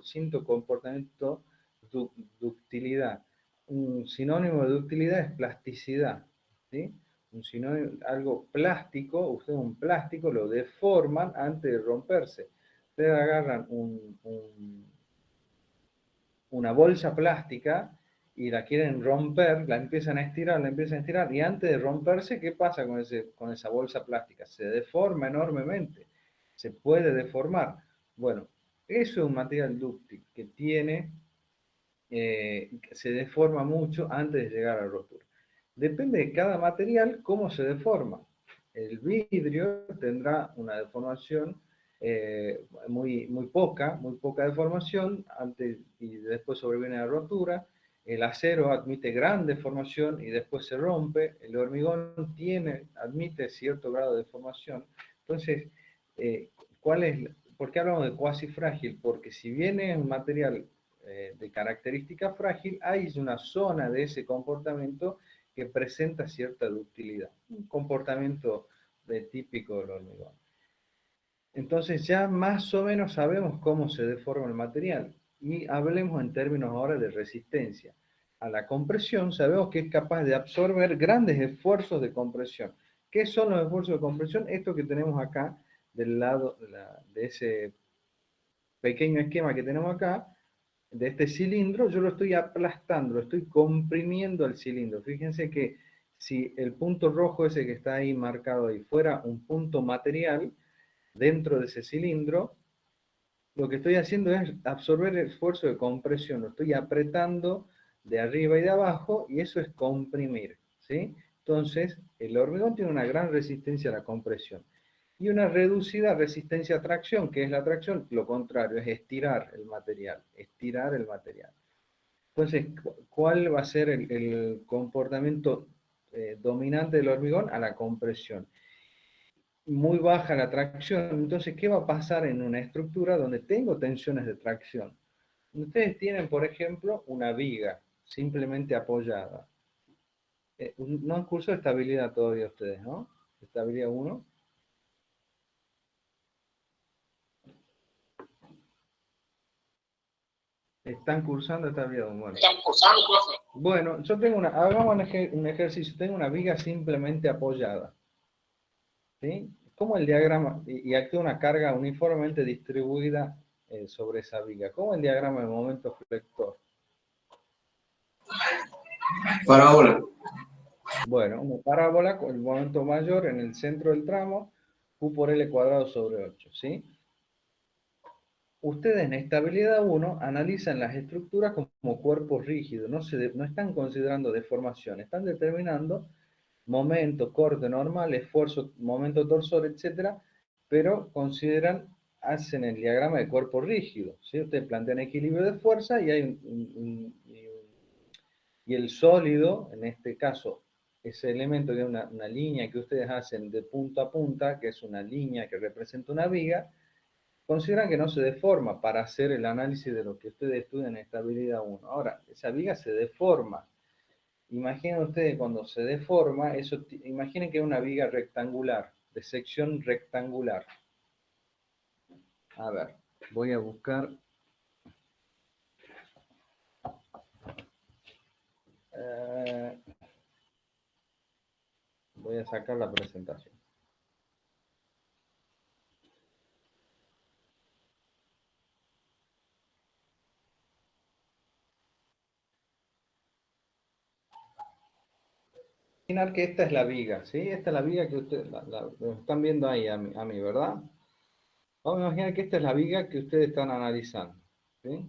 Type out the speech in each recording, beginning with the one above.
cierto comportamiento, ductilidad. Un sinónimo de ductilidad es plasticidad, ¿sí? Un sinónimo, algo plástico, ustedes un plástico lo deforman antes de romperse. Ustedes agarran una bolsa plástica y la quieren romper, la empiezan a estirar, y antes de romperse, ¿qué pasa con esa bolsa plástica? Se deforma enormemente, se puede deformar. Bueno, eso es un material dúctil que se deforma mucho antes de llegar a la rotura. Depende de cada material cómo se deforma. El vidrio tendrá una deformación muy poca deformación antes y después sobreviene la rotura. El acero admite gran deformación y después se rompe. El hormigón admite cierto grado de deformación. Entonces, ¿por qué hablamos de cuasi frágil? Porque si bien es un material de característica frágil, hay una zona de ese comportamiento que presenta cierta ductilidad, un comportamiento típico del hormigón. Entonces ya más o menos sabemos cómo se deforma el material y hablemos en términos ahora de resistencia. A la compresión sabemos que es capaz de absorber grandes esfuerzos de compresión. ¿Qué son los esfuerzos de compresión? Esto que tenemos acá del lado de ese pequeño esquema que tenemos acá, de este cilindro, yo lo estoy aplastando, lo estoy comprimiendo al cilindro. Fíjense que si el punto rojo ese que está ahí marcado ahí fuera un punto material dentro de ese cilindro, lo que estoy haciendo es absorber el esfuerzo de compresión, lo estoy apretando de arriba y de abajo y eso es comprimir, ¿sí? Entonces, el hormigón tiene una gran resistencia a la compresión y una reducida resistencia a tracción, que es la tracción, lo contrario, es estirar el material, estirar el material. Entonces, ¿cuál va a ser el comportamiento dominante del hormigón? A la compresión. Muy baja la tracción, entonces, ¿qué va a pasar en una estructura donde tengo tensiones de tracción? Ustedes tienen, por ejemplo, una viga simplemente apoyada. No han cursado estabilidad todavía ustedes, ¿no? Estabilidad 1. Están cursando estabilidad 1. Bueno. Están cursando, profe. Bueno, yo tengo hagamos un ejercicio, tengo una viga simplemente apoyada. ¿Sí? Como el diagrama, y actúa una carga uniformemente distribuida sobre esa viga. ¿Cómo el diagrama de momento flector? Parábola. Bueno, una parábola con el momento mayor en el centro del tramo, Q por L cuadrado sobre 8, ¿sí? Ustedes en estabilidad 1 analizan las estructuras como cuerpos rígidos, no están considerando deformación, están determinando momento, corte normal, esfuerzo, momento torsor, etcétera, pero hacen el diagrama de cuerpo rígido, ¿sí? Ustedes plantean equilibrio de fuerza y hay y el sólido, en este caso, ese elemento que es una línea que ustedes hacen de punta a punta, que es una línea que representa una viga, consideran que no se deforma para hacer el análisis de lo que ustedes estudian en estabilidad 1. Ahora, esa viga se deforma. Imaginen ustedes cuando se deforma, imaginen que es una viga rectangular, de sección rectangular. A ver, voy a buscar. Voy a sacar la presentación. Imaginar que esta es la viga, ¿sí? Esta es la viga que ustedes lo están viendo ahí a mí, ¿verdad? Vamos a imaginar que esta es la viga que ustedes están analizando, ¿sí?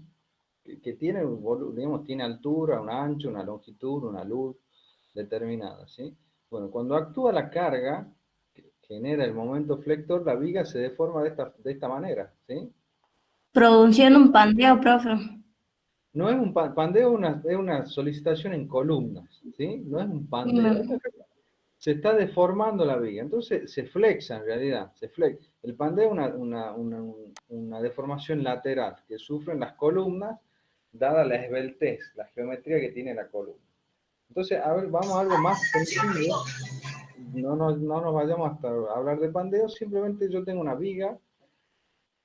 Que tiene, digamos, tiene altura, un ancho, una longitud, una luz determinada, ¿sí? Bueno, cuando actúa la carga, que genera el momento flector, la viga se deforma de esta manera, ¿sí? Produciendo un pandeo, profe. No es un pandeo, es una solicitación en columnas, ¿sí? No es un pandeo. Se está deformando la viga, entonces se flexa en realidad, se flexa. El pandeo es una deformación lateral que sufren las columnas, dada la esbeltez, la geometría que tiene la columna. Entonces, a ver, vamos a algo más sencillo. No nos vayamos hasta hablar de pandeo, simplemente yo tengo una viga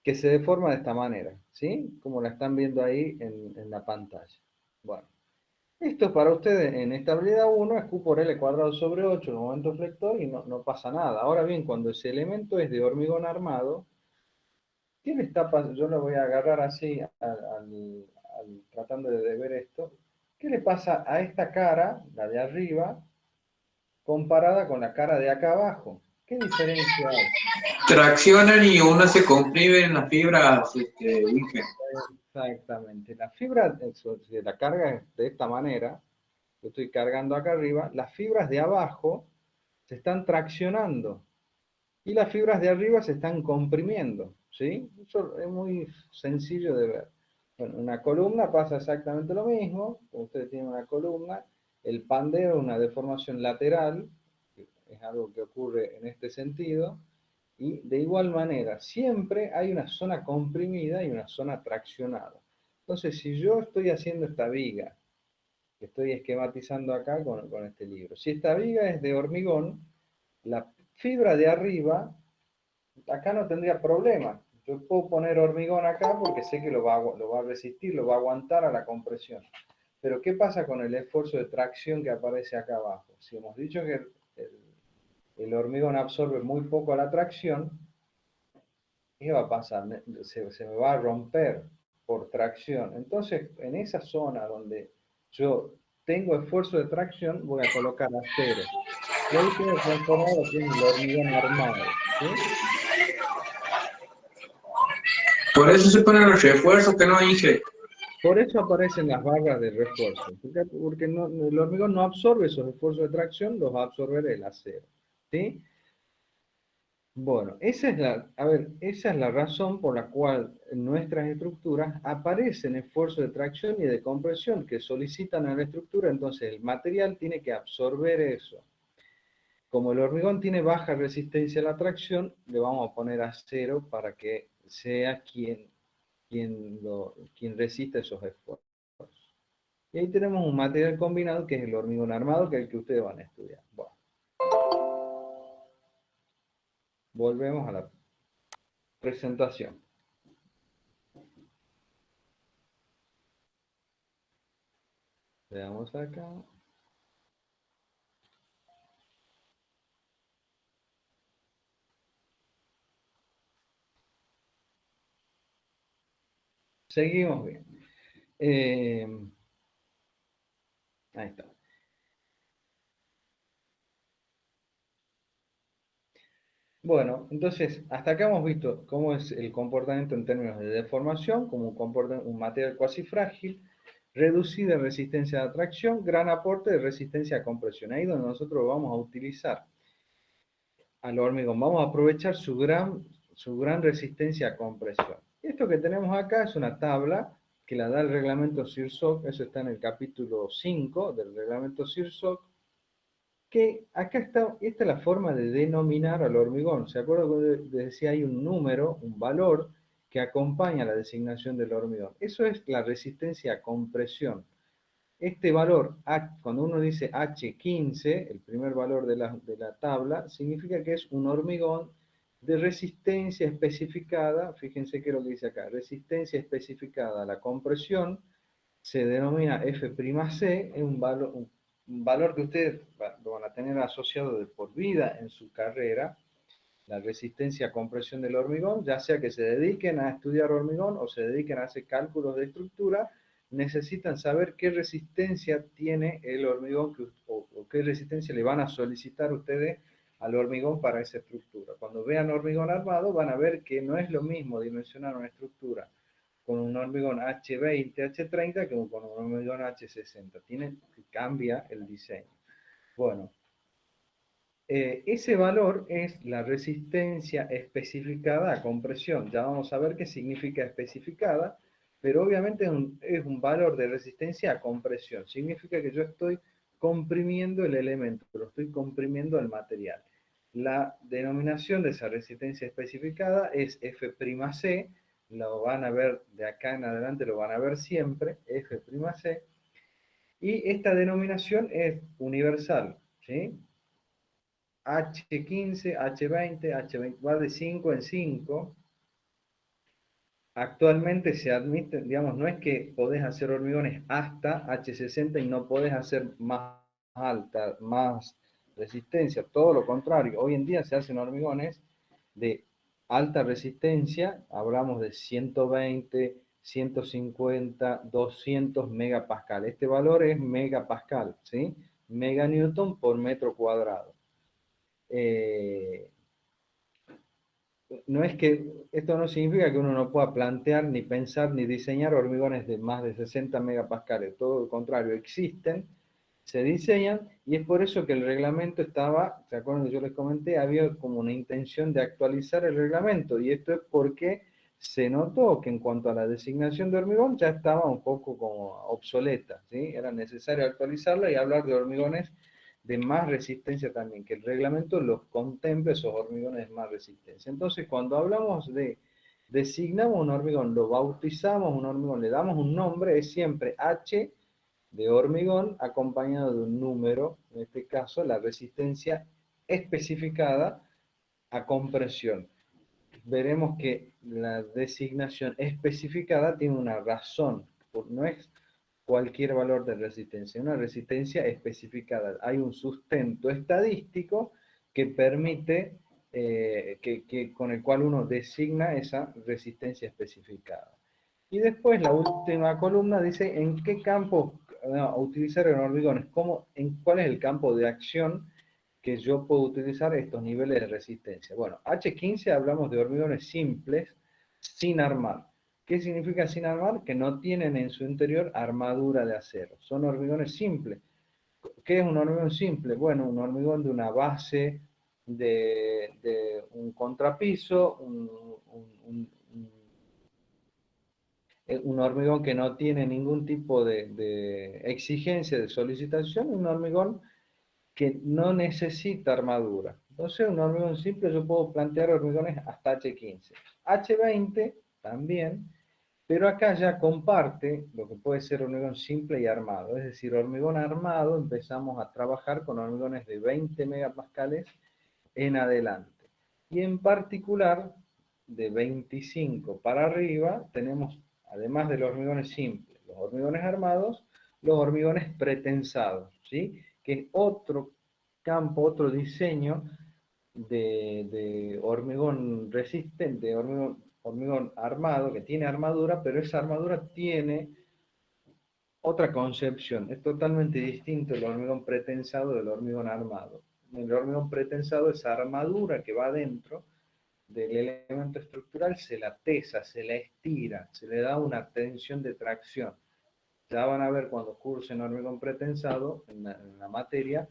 que se deforma de esta manera, ¿sí? Como la están viendo ahí en la pantalla. Bueno, esto para ustedes en estabilidad 1 es Q por L cuadrado sobre 8, el momento flector, y no pasa nada. Ahora bien, cuando ese elemento es de hormigón armado, ¿qué le está pasando? Yo lo voy a agarrar así, tratando de ver esto. ¿Qué le pasa a esta cara, la de arriba, comparada con la cara de acá abajo? ¿Qué diferencia hay? Traccionan y una se comprime en las fibras, Inge. Exactamente. La fibra, si la carga es de esta manera, yo estoy cargando acá arriba, las fibras de abajo se están traccionando y las fibras de arriba se están comprimiendo, ¿sí? Eso es muy sencillo de ver. Bueno, una columna pasa exactamente lo mismo, ustedes tienen una columna, el pandeo es una deformación lateral, es algo que ocurre en este sentido, y de igual manera, siempre hay una zona comprimida y una zona traccionada. Entonces, si yo estoy haciendo esta viga, que estoy esquematizando acá con este libro, si esta viga es de hormigón, la fibra de arriba, acá no tendría problema. Yo puedo poner hormigón acá porque sé que lo va a resistir, lo va a aguantar a la compresión. Pero ¿qué pasa con el esfuerzo de tracción que aparece acá abajo? Si hemos dicho que el hormigón absorbe muy poco a la tracción, ¿qué va a pasar? Se me va a romper por tracción. Entonces, en esa zona donde yo tengo esfuerzo de tracción, voy a colocar acero. Y ahí queda conformado lo que es el hormigón armado, ¿sí? Por eso se ponen los refuerzos que no, Inge. Por eso aparecen las barras de refuerzo, porque el hormigón no absorbe esos esfuerzos de tracción, los va a absorber el acero, ¿sí? Bueno, esa es la razón por la cual en nuestras estructuras aparecen esfuerzos de tracción y de compresión que solicitan a la estructura, entonces el material tiene que absorber eso. Como el hormigón tiene baja resistencia a la tracción, le vamos a poner acero para que sea quien resista esos esfuerzos. Y ahí tenemos un material combinado que es el hormigón armado, que es el que ustedes van a estudiar. Bueno, volvemos a la presentación. Veamos acá. Seguimos bien. Eh, Ahí está. Bueno, entonces, hasta acá hemos visto cómo es el comportamiento en términos de deformación, como un material cuasi frágil, reducida en resistencia a tracción, gran aporte de resistencia a compresión. Ahí donde nosotros vamos a utilizar al hormigón, vamos a aprovechar su gran resistencia a compresión. Esto que tenemos acá es una tabla que la da el reglamento SIRSOC, eso está en el capítulo 5 del reglamento SIRSOC, que acá está, esta es la forma de denominar al hormigón. ¿Se acuerdan que les decía hay un número, un valor que acompaña la designación del hormigón? Eso es la resistencia a compresión. Este valor, cuando uno dice H15, el primer valor de la tabla, significa que es un hormigón de resistencia especificada, fíjense qué es lo que dice acá, resistencia especificada a la compresión, se denomina F'C, es un valor que ustedes lo van a tener asociado de por vida en su carrera, la resistencia a compresión del hormigón, ya sea que se dediquen a estudiar hormigón o se dediquen a hacer cálculos de estructura, necesitan saber qué resistencia tiene el hormigón o qué resistencia le van a solicitar ustedes al hormigón para esa estructura. Cuando vean hormigón armado van a ver que no es lo mismo dimensionar una estructura con un hormigón H20, H30 que con un hormigón H60. Cambia el diseño. Bueno, ese valor es la resistencia especificada a compresión. Ya vamos a ver qué significa especificada, pero obviamente es un valor de resistencia a compresión. Significa que yo estoy comprimiendo el elemento, lo estoy comprimiendo el material. La denominación de esa resistencia especificada es F'C, lo van a ver de acá en adelante, lo van a ver siempre, F'C, y esta denominación es universal, ¿sí? H15, H20, H20, va de 5 en 5. actualmente se admite, digamos, no es que podés hacer hormigones hasta H60 y no podés hacer más alta, más resistencia, todo lo contrario. Hoy en día se hacen hormigones de alta resistencia, hablamos de 120, 150, 200 megapascal. Este valor es megapascal, ¿sí? Meganewton por metro cuadrado. No es que, esto no significa que uno no pueda plantear, ni pensar, ni diseñar hormigones de más de 60 megapascales. Todo lo contrario, existen, se diseñan, y es por eso que el reglamento estaba, ¿se acuerdan que yo les comenté? Había como una intención de actualizar el reglamento, y esto es porque se notó que en cuanto a la designación de hormigón ya estaba un poco como obsoleta, ¿sí? Era necesario actualizarla y hablar de hormigones de más resistencia también, que el reglamento los contemple, esos hormigones de más resistencia. Entonces, cuando hablamos de, designamos un hormigón, lo bautizamos un hormigón, le damos un nombre, es siempre H de hormigón acompañado de un número, en este caso la resistencia especificada a compresión. Veremos que la designación especificada tiene una razón, no es cualquier valor de resistencia, una resistencia especificada. Hay un sustento estadístico que permite, con el cual uno designa esa resistencia especificada. Y después la última columna dice en qué campo utilizar en hormigones, cuál es el campo de acción que yo puedo utilizar estos niveles de resistencia. Bueno, H15 hablamos de hormigones simples, sin armar. ¿Qué significa sin armar? Que no tienen en su interior armadura de acero. Son hormigones simples. ¿Qué es un hormigón simple? Bueno, un hormigón de una base, de un contrapiso, un hormigón que no tiene ningún tipo de exigencia de solicitación, un hormigón que no necesita armadura. Entonces, un hormigón simple yo puedo plantear hormigones hasta H15. H20 también, pero acá ya comparte lo que puede ser hormigón simple y armado. Es decir, hormigón armado empezamos a trabajar con hormigones de 20 megapascales en adelante. Y en particular, de 25 para arriba, tenemos, además de los hormigones simples, los hormigones armados, los hormigones pretensados, ¿sí? Que es otro campo, otro diseño de hormigón resistente, hormigón armado, que tiene armadura, pero esa armadura tiene otra concepción. Es totalmente distinto el hormigón pretensado del hormigón armado. El hormigón pretensado, esa armadura que va adentro del elemento estructural, se la tesa, se la estira, se le da una tensión de tracción. Ya van a ver cuando cursen hormigón pretensado en la materia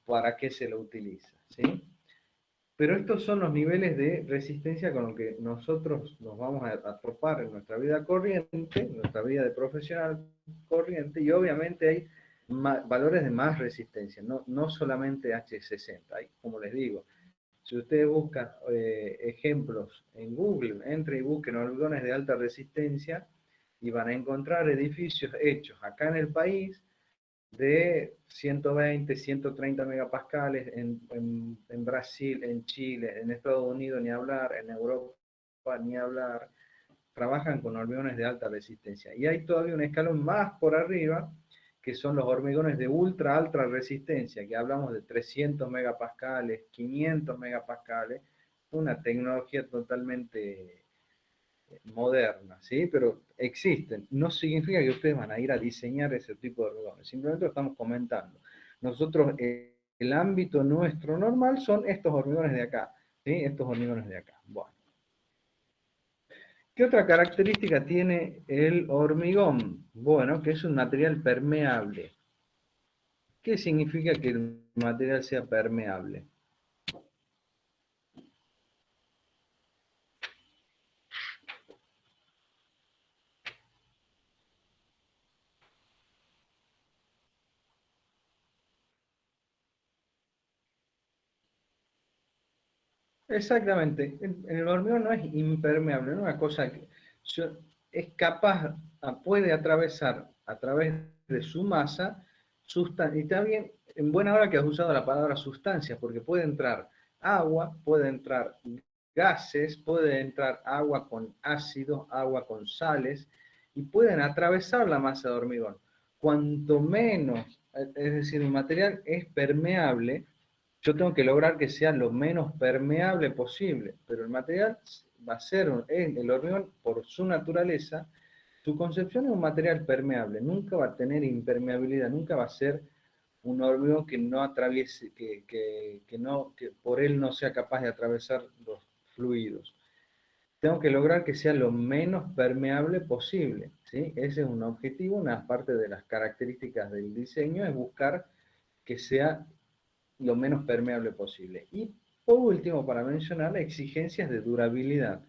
para qué se lo utiliza, ¿sí? Pero estos son los niveles de resistencia con los que nosotros nos vamos a topar en nuestra vida corriente, en nuestra vida de profesional corriente, y obviamente hay valores de más resistencia, no solamente H60. Hay, como les digo, si ustedes buscan ejemplos en Google, entren y busquen hormigones de alta resistencia y van a encontrar edificios hechos acá en el país de 120, 130 megapascales en Brasil, en Chile, en Estados Unidos ni hablar, en Europa ni hablar, trabajan con hormigones de alta resistencia. Y hay todavía un escalón más por arriba, que son los hormigones de ultra alta resistencia, que hablamos de 300 megapascales, 500 megapascales, una tecnología totalmente moderna, ¿sí? Pero existen. No significa que ustedes van a ir a diseñar ese tipo de hormigones, simplemente lo estamos comentando. Nosotros, el ámbito nuestro normal son estos hormigones de acá, ¿sí? Estos hormigones de acá. Bueno. ¿Qué otra característica tiene el hormigón? Bueno, que es un material permeable. ¿Qué significa que el material sea permeable? Exactamente. El hormigón no es impermeable, no es una cosa que es capaz, puede atravesar a través de su masa, y también, en buena hora que has usado la palabra sustancias, porque puede entrar agua, puede entrar gases, puede entrar agua con ácido, agua con sales, y pueden atravesar la masa de hormigón. Cuanto menos, es decir, el material es permeable, yo tengo que lograr que sea lo menos permeable posible, pero el material va a ser, el hormigón por su naturaleza, su concepción es un material permeable, nunca va a tener impermeabilidad, nunca va a ser un hormigón que no atraviese, que por él no sea capaz de atravesar los fluidos. Tengo que lograr que sea lo menos permeable posible, ¿sí? Ese es un objetivo, una parte de las características del diseño es buscar que sea lo menos permeable posible. Y por último, para mencionar, exigencias de durabilidad.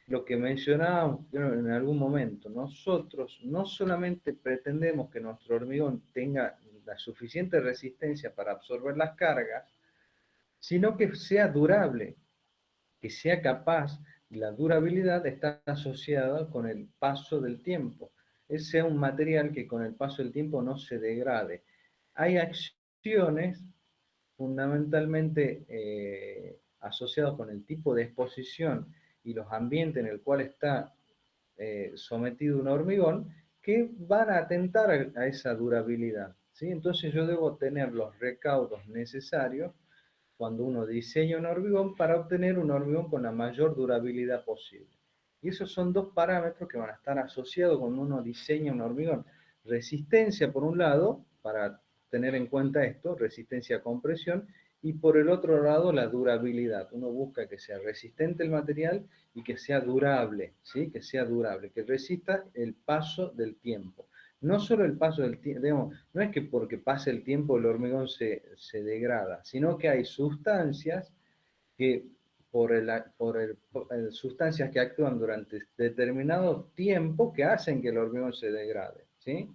Lo que mencionábamos en algún momento, nosotros no solamente pretendemos que nuestro hormigón tenga la suficiente resistencia para absorber las cargas, sino que sea durable, que sea capaz, la durabilidad está asociada con el paso del tiempo, es sea un material que con el paso del tiempo no se degrade. Hay acciones fundamentalmente asociadas con el tipo de exposición y los ambientes en el cual está sometido un hormigón, que van a atentar a esa durabilidad, ¿sí? Entonces yo debo tener los recaudos necesarios cuando uno diseña un hormigón para obtener un hormigón con la mayor durabilidad posible. Y esos son dos parámetros que van a estar asociados cuando uno diseña un hormigón. Resistencia por un lado, para tener en cuenta esto, resistencia a compresión, y por el otro lado la durabilidad. Uno busca que sea resistente el material y que sea durable, ¿sí? Que sea durable, que resista el paso del tiempo. No solo el paso del tiempo, no es que porque pase el tiempo el hormigón se degrada, sino que hay sustancias que sustancias que actúan durante determinado tiempo que hacen que el hormigón se degrade, ¿sí?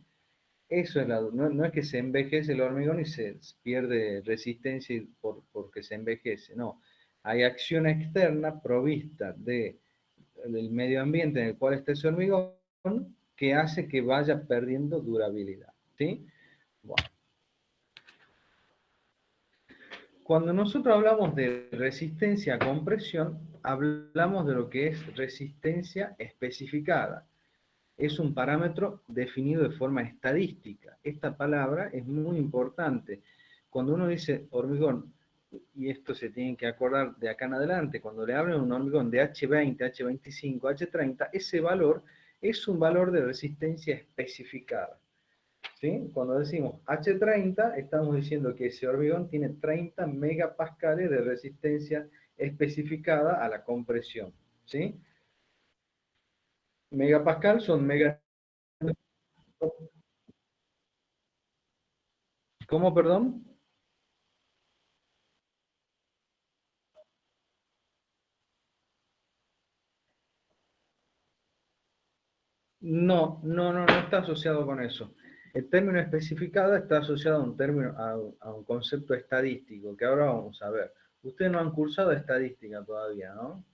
Eso es no es que se envejece el hormigón y se pierde resistencia porque se envejece, no. Hay acción externa provista del medio ambiente en el cual está ese hormigón que hace que vaya perdiendo durabilidad, ¿sí? Bueno. Cuando nosotros hablamos de resistencia a compresión, hablamos de lo que es resistencia especificada. Es un parámetro definido de forma estadística. Esta palabra es muy importante. Cuando uno dice hormigón, y esto se tiene que acordar de acá en adelante, cuando le hablan de un hormigón de H20, H25, H30, ese valor es un valor de resistencia especificada. ¿Sí? Cuando decimos H30, estamos diciendo que ese hormigón tiene 30 megapascales de resistencia especificada a la compresión. ¿Sí? Megapascal son mega... ¿Cómo, perdón? No está asociado con eso. El término especificado está asociado a un término, a un concepto estadístico, que ahora vamos a ver. Ustedes no han cursado estadística todavía, ¿no?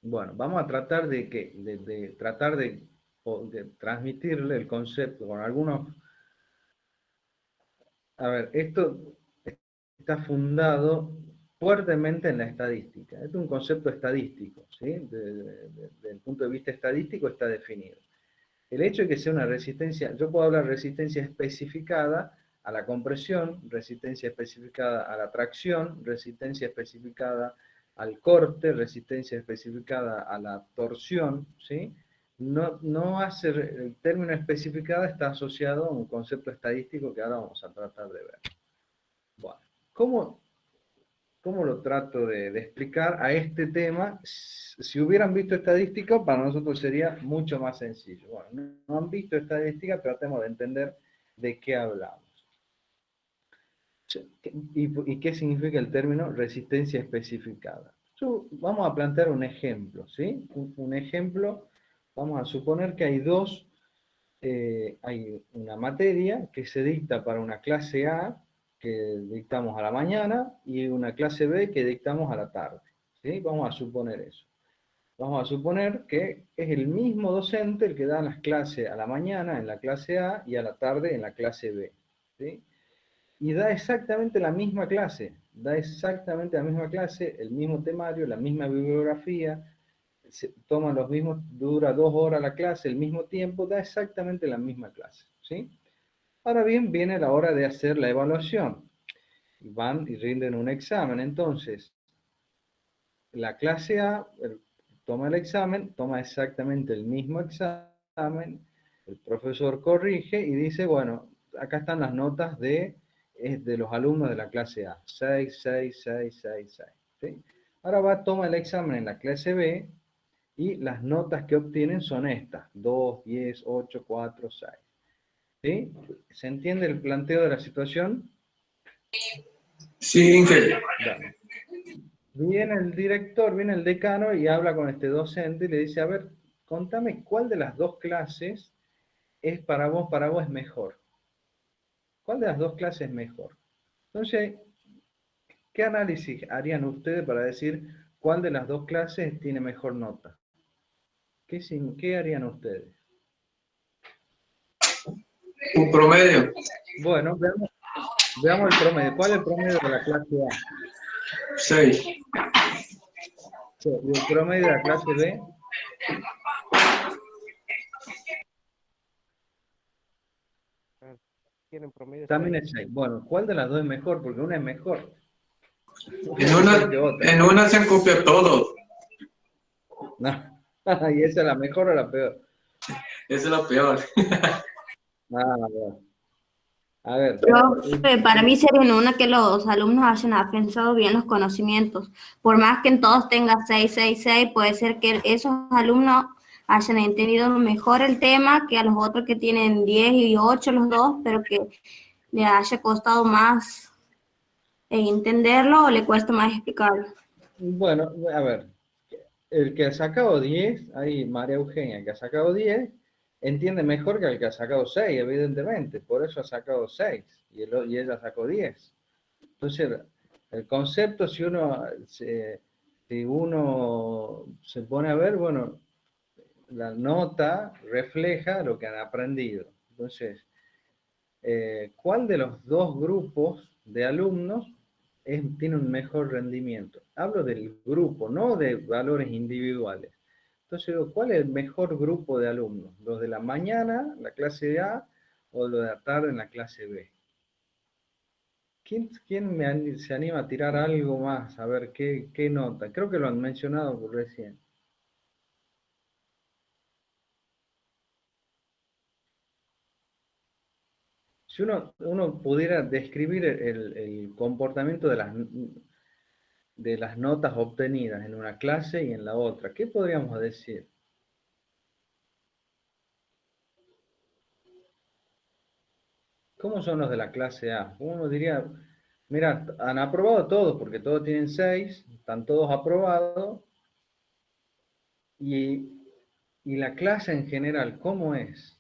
Bueno, vamos a tratar de transmitirle el concepto con algunos... A ver, esto está fundado fuertemente en la estadística. Este es un concepto estadístico, ¿sí? Desde el punto de vista estadístico está definido. El hecho de que sea una resistencia, yo puedo hablar de resistencia especificada a la compresión, resistencia especificada a la tracción, resistencia especificada al corte, resistencia especificada a la torsión, ¿sí? No hace, el término especificada está asociado a un concepto estadístico que ahora vamos a tratar de ver. Bueno, ¿cómo lo trato de explicar a este tema? Si hubieran visto estadística, para nosotros sería mucho más sencillo. Bueno, no han visto estadística, tratemos de entender de qué hablamos. ¿Y qué significa el término resistencia especificada? Vamos a plantear un ejemplo, ¿sí? Un ejemplo, vamos a suponer que hay una materia que se dicta para una clase A que dictamos a la mañana y una clase B que dictamos a la tarde, ¿sí? Vamos a suponer eso. Vamos a suponer que es el mismo docente el que da las clases a la mañana en la clase A y a la tarde en la clase B, ¿sí? Y da exactamente la misma clase, da exactamente la misma clase, el mismo temario, la misma bibliografía, se toman los mismos, dura 2 horas la clase, el mismo tiempo, da exactamente la misma clase, ¿sí? Ahora bien, viene la hora de hacer la evaluación. Van y rinden un examen. Entonces, la clase A toma el examen, toma exactamente el mismo examen, el profesor corrige y dice, bueno, acá están las notas de los alumnos de la clase A, 6, 6, 6, 6, 6. ¿Sí? Ahora va, toma el examen en la clase B y las notas que obtienen son estas, 2, 10, 8, 4, 6. ¿Sí? ¿Se entiende el planteo de la situación? Sí, Inge. Bueno. Viene el director, viene el decano y habla con este docente y le dice, a ver, contame cuál de las dos clases es para vos es mejor. ¿Cuál de las dos clases es mejor? Entonces, ¿qué análisis harían ustedes para decir cuál de las dos clases tiene mejor nota? ¿Qué harían ustedes? Un promedio. Bueno, veamos el promedio. ¿Cuál es el promedio de la clase A? 6. Sí, ¿y el promedio de la clase B? Tienen promedio También 6. es 6. Bueno, ¿cuál de las dos es mejor? Porque una es mejor. Una En es mejor una, que otra. en una se copia todo. No. ¿Y esa es la mejor o la peor? Esa es la peor. Ah, bueno. A ver, Profe, para mí sería en una que los alumnos hayan afianzado bien los conocimientos. Por más que en todos tenga 6, 6, 6, puede ser que esos alumnos hayan entendido mejor el tema que a los otros que tienen 10 y 8 los dos, pero que le haya costado más entenderlo o le cuesta más explicarlo. bueno, a ver, el que ha sacado 10, ahí María Eugenia, que ha sacado 10, entiende mejor que el que ha sacado 6, evidentemente, por eso ha sacado 6 y ella sacó 10. Entonces, el concepto, si uno se pone a ver, bueno, la nota refleja lo que han aprendido. Entonces, ¿cuál de los dos grupos de alumnos tiene un mejor rendimiento? Hablo del grupo, no de valores individuales. Entonces, ¿cuál es el mejor grupo de alumnos? ¿Los de la mañana, la clase A, o los de la tarde en la clase B? ¿Quién se anima a tirar algo más? A ver, ¿qué nota? Creo que lo han mencionado por recién. Si uno pudiera describir el comportamiento de las notas obtenidas en una clase y en la otra, ¿qué podríamos decir? ¿Cómo son los de la clase A? Uno diría, mira, han aprobado todos porque todos tienen 6, están todos aprobados, y, y la clase en general, ¿cómo es?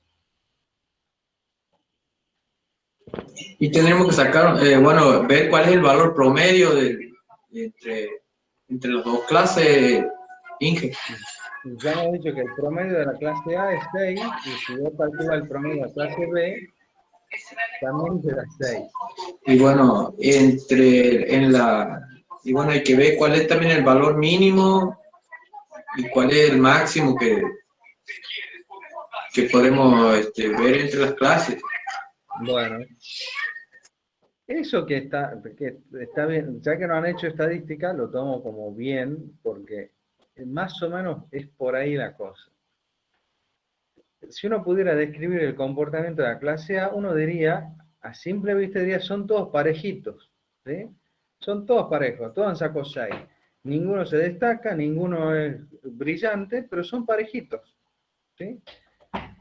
Y tenemos que sacar, bueno, ver cuál es el valor promedio entre, entre las dos clases, Inge. Ya hemos dicho que el promedio de la clase A es 6, y si yo calculo el promedio de la clase B, también será 6. Y bueno, y bueno, hay que ver cuál es también el valor mínimo y cuál es el máximo que podemos ver entre las clases. Bueno, eso que está bien, ya que no han hecho estadística, lo tomo como bien, porque más o menos es por ahí la cosa. Si uno pudiera describir el comportamiento de la clase A, uno diría, a simple vista diría, son todos parejitos, ¿sí? Son todos parejos, todos han sacado 6. Ninguno se destaca, ninguno es brillante, pero son parejitos, ¿sí?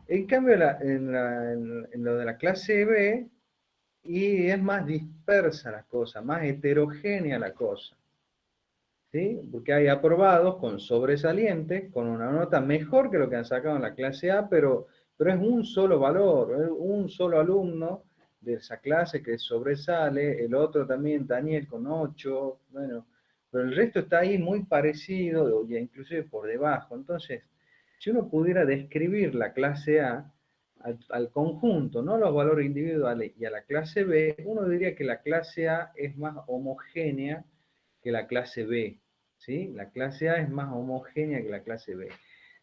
En cambio, en lo de la clase B, y es más dispersa la cosa, más heterogénea la cosa, ¿sí? Porque hay aprobados con sobresaliente, con una nota mejor que lo que han sacado en la clase A, pero es un solo valor, es un solo alumno de esa clase que sobresale, el otro también, Daniel, con 8, bueno, pero el resto está ahí muy parecido, o ya inclusive por debajo. Entonces, si uno pudiera describir la clase A, al conjunto, no a los valores individuales, y a la clase B, uno diría que la clase A es más homogénea que la clase B, ¿sí? La clase A es más homogénea que la clase B.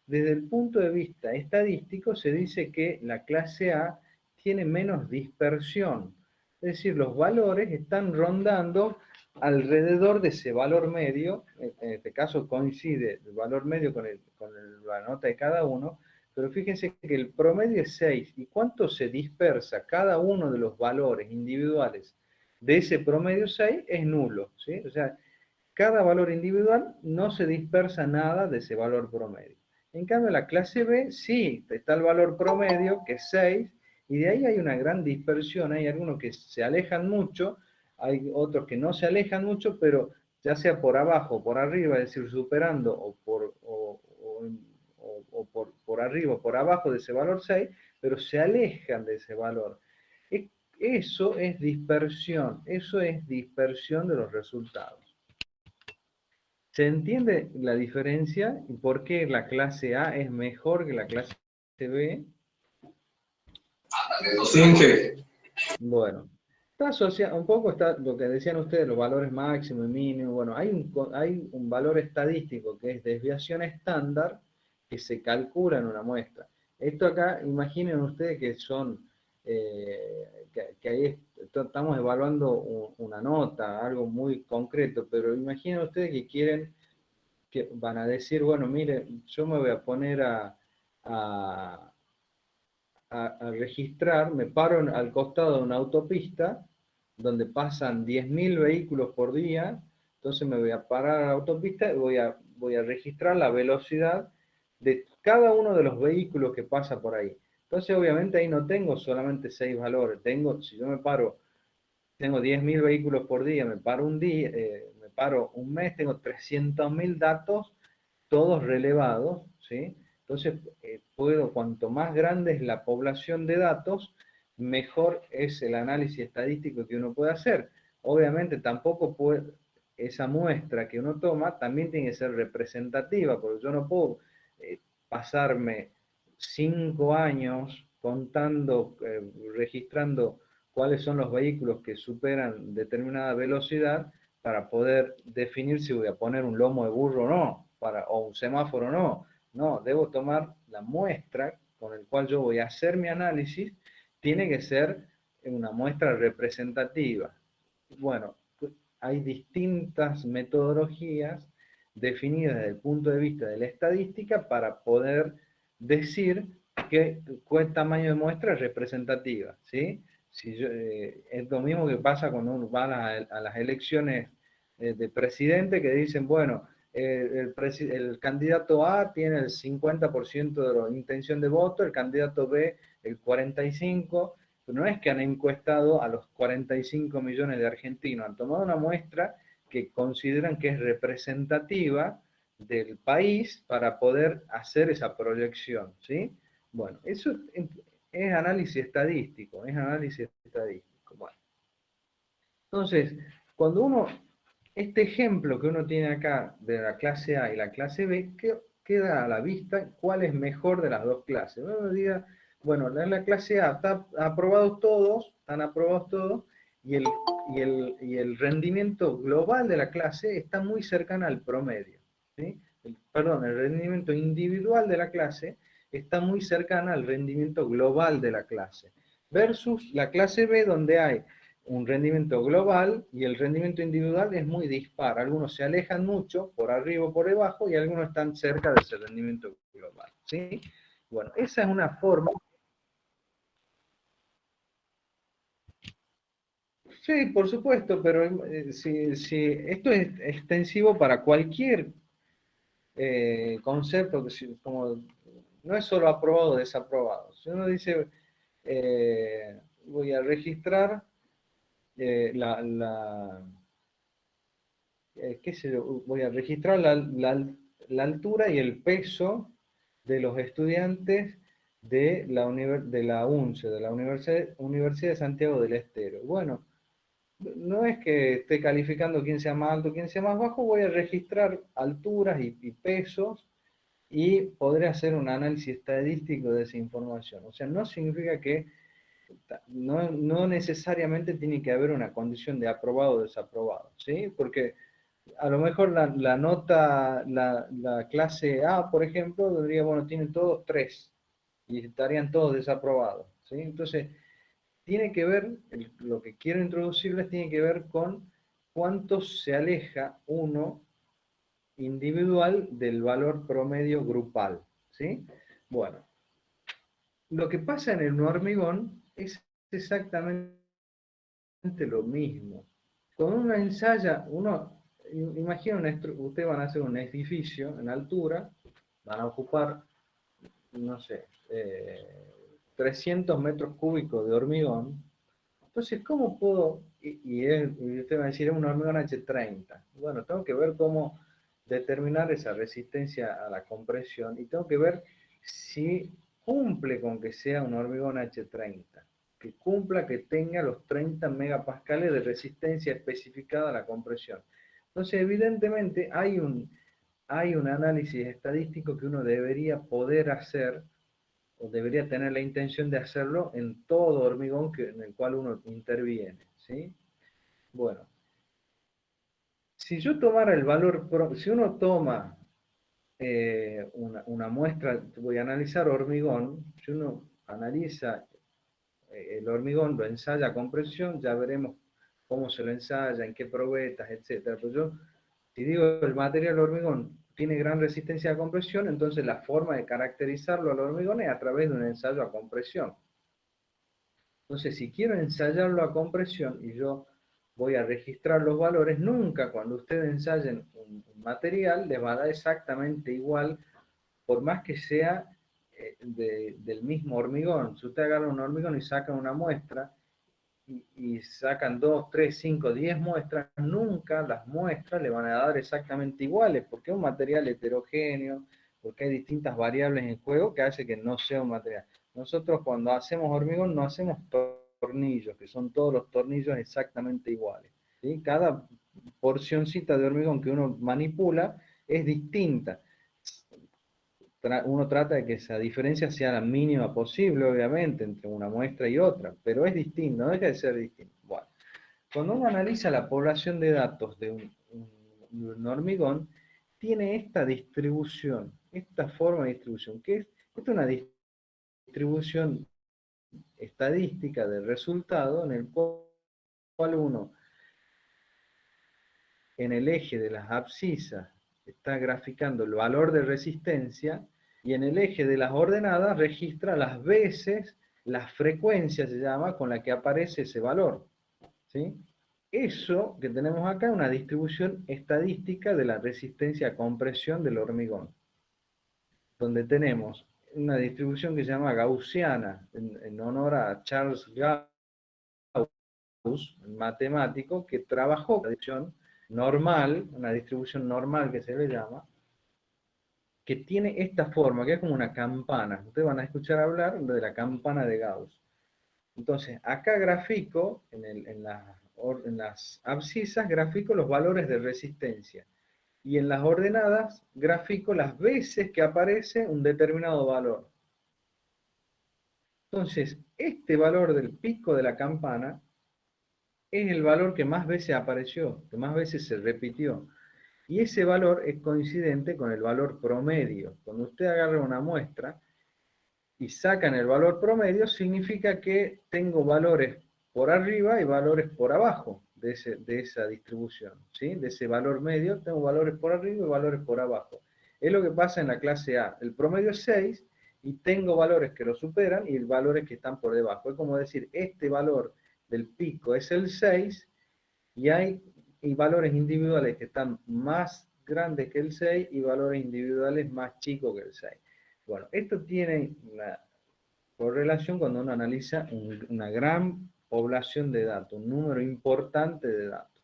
Desde el punto de vista estadístico se dice que la clase A tiene menos dispersión, es decir, los valores están rondando alrededor de ese valor medio, en este caso coincide el valor medio con la nota de cada uno, pero fíjense que el promedio es 6, ¿y cuánto se dispersa cada uno de los valores individuales de ese promedio 6? Es nulo, ¿sí? O sea, cada valor individual no se dispersa nada de ese valor promedio. En cambio, la clase B sí, está el valor promedio, que es 6, y de ahí hay una gran dispersión. Hay algunos que se alejan mucho, hay otros que no se alejan mucho, pero ya sea por abajo o por arriba, es decir, superando por arriba o por abajo de ese valor 6, pero se alejan de ese valor. Eso es dispersión de los resultados. ¿Se entiende la diferencia y por qué la clase A es mejor que la clase B? Sí, jefe. Bueno, está asociado, un poco está lo que decían ustedes, los valores máximo y mínimo. Bueno, hay un valor estadístico que es desviación estándar que se calcula en una muestra. Esto acá, imaginen ustedes que son, que ahí estamos evaluando una nota, algo muy concreto, pero imaginen ustedes que quieren, que van a decir, bueno, mire, yo me voy a poner a registrar, me paro al costado de una autopista donde pasan 10.000 vehículos por día, entonces me voy a parar a la autopista y voy a registrar la velocidad de cada uno de los vehículos que pasa por ahí. Entonces obviamente ahí no tengo solamente 6 valores, si yo me paro, tengo 10.000 vehículos por día, me paro un día, me paro un mes, tengo 300.000 datos, todos relevados, ¿sí? Entonces, cuanto más grande es la población de datos, mejor es el análisis estadístico que uno puede hacer. Obviamente, esa muestra que uno toma también tiene que ser representativa, porque yo no puedo pasarme 5 años contando, registrando cuáles son los vehículos que superan determinada velocidad para poder definir si voy a poner un lomo de burro o no, o un semáforo o no. No, debo tomar la muestra con el cual yo voy a hacer mi análisis, tiene que ser una muestra representativa. Bueno, hay distintas metodologías definidas desde el punto de vista de la estadística para poder decir qué tamaño de muestra es representativa, ¿sí? Es lo mismo que pasa cuando uno va a las elecciones de presidente, que dicen, bueno, el candidato A tiene el 50% de la intención de voto, el candidato B el 45%, pero no es que han encuestado a los 45 millones de argentinos, han tomado una muestra que consideran que es representativa del país para poder hacer esa proyección, ¿sí? Bueno, eso es análisis estadístico, Bueno, entonces, cuando este ejemplo que uno tiene acá de la clase A y la clase B, queda a la vista cuál es mejor de las dos clases. Uno diga, bueno, en la clase A están aprobados todos, y el rendimiento global de la clase está muy cercano al promedio, ¿sí? El rendimiento individual de la clase está muy cercana al rendimiento global de la clase, versus la clase B, donde hay un rendimiento global y el rendimiento individual es muy dispar. Algunos se alejan mucho, por arriba o por debajo, y algunos están cerca de ese rendimiento global, ¿sí? Bueno, esa es una forma. Sí, por supuesto, pero si esto es extensivo para cualquier concepto, como no es solo aprobado o desaprobado. Si uno dice, voy a registrar qué sé yo, voy a registrar la altura y el peso de los estudiantes de la UNCE, de la Universidad de Santiago del Estero. Bueno, no es que esté calificando quién sea más alto, quién sea más bajo, voy a registrar alturas y pesos y podré hacer un análisis estadístico de esa información. O sea, no significa que, no necesariamente tiene que haber una condición de aprobado o desaprobado, ¿sí? Porque a lo mejor la nota, la clase A, por ejemplo, diría, bueno, tienen todos 3 y estarían todos desaprobados, ¿sí? Entonces, tiene que ver, lo que quiero introducirles tiene que ver con cuánto se aleja uno individual del valor promedio grupal, ¿sí? Bueno, lo que pasa en el hormigón es exactamente lo mismo. Cuando uno ensaya, imagina, ustedes van a hacer un edificio en altura, van a ocupar, no sé, 300 metros cúbicos de hormigón. Entonces, ¿cómo puedo? Y usted va a decir, es un hormigón H30. Bueno, tengo que ver cómo determinar esa resistencia a la compresión y tengo que ver si cumple con que sea un hormigón H30, que cumpla, que tenga los 30 megapascales de resistencia especificada a la compresión. Entonces, evidentemente, hay un análisis estadístico que uno debería poder hacer o debería tener la intención de hacerlo en todo hormigón en el cual uno interviene, ¿sí? Bueno, si yo tomara el valor, si uno toma una muestra, voy a analizar hormigón, si uno analiza el hormigón, lo ensaya a compresión, ya veremos cómo se lo ensaya, en qué probetas, etc. Pero yo, si digo el material hormigón tiene gran resistencia a compresión, entonces la forma de caracterizarlo al hormigón es a través de un ensayo a compresión. Entonces, si quiero ensayarlo a compresión y yo voy a registrar los valores, nunca cuando ustedes ensayen un material les va a dar exactamente igual, por más que sea del mismo hormigón. Si usted agarra un hormigón y saca una muestra, y sacan 2, 3, 5, 10 muestras, nunca las muestras le van a dar exactamente iguales, porque es un material heterogéneo, porque hay distintas variables en juego que hace que no sea un material. Nosotros cuando hacemos hormigón no hacemos tornillos, que son todos los tornillos exactamente iguales, ¿sí? Cada porcioncita de hormigón que uno manipula es distinta. Uno trata de que esa diferencia sea la mínima posible, obviamente, entre una muestra y otra, pero es distinto, no deja de ser distinto. Bueno, cuando uno analiza la población de datos de un hormigón, tiene esta distribución, esta forma de distribución, que es una distribución estadística del resultado en el cual uno, en el eje de las abscisas, está graficando el valor de resistencia y en el eje de las ordenadas registra las veces, la frecuencia se llama, con la que aparece ese valor, ¿sí? Eso que tenemos acá es una distribución estadística de la resistencia a compresión del hormigón, donde tenemos una distribución que se llama gaussiana, en honor a Charles Gauss, un matemático que trabajó con la distribución normal, una distribución normal que se le llama, que tiene esta forma, que es como una campana. Ustedes van a escuchar hablar de la campana de Gauss. Entonces, acá grafico, en las abscisas, grafico los valores de resistencia. Y en las ordenadas, grafico las veces que aparece un determinado valor. Entonces, este valor del pico de la campana es el valor que más veces apareció, que más veces se repitió. Y ese valor es coincidente con el valor promedio. Cuando usted agarra una muestra y sacan el valor promedio, significa que tengo valores por arriba y valores por abajo de esa distribución, ¿sí? De ese valor medio, tengo valores por arriba y valores por abajo. Es lo que pasa en la clase A. El promedio es 6 y tengo valores que lo superan y valores que están por debajo. Es como decir, este valor del pico es el 6 y hay valores individuales que están más grandes que el 6 y valores individuales más chicos que el 6. Bueno, esto tiene una correlación cuando uno analiza una gran población de datos, un número importante de datos.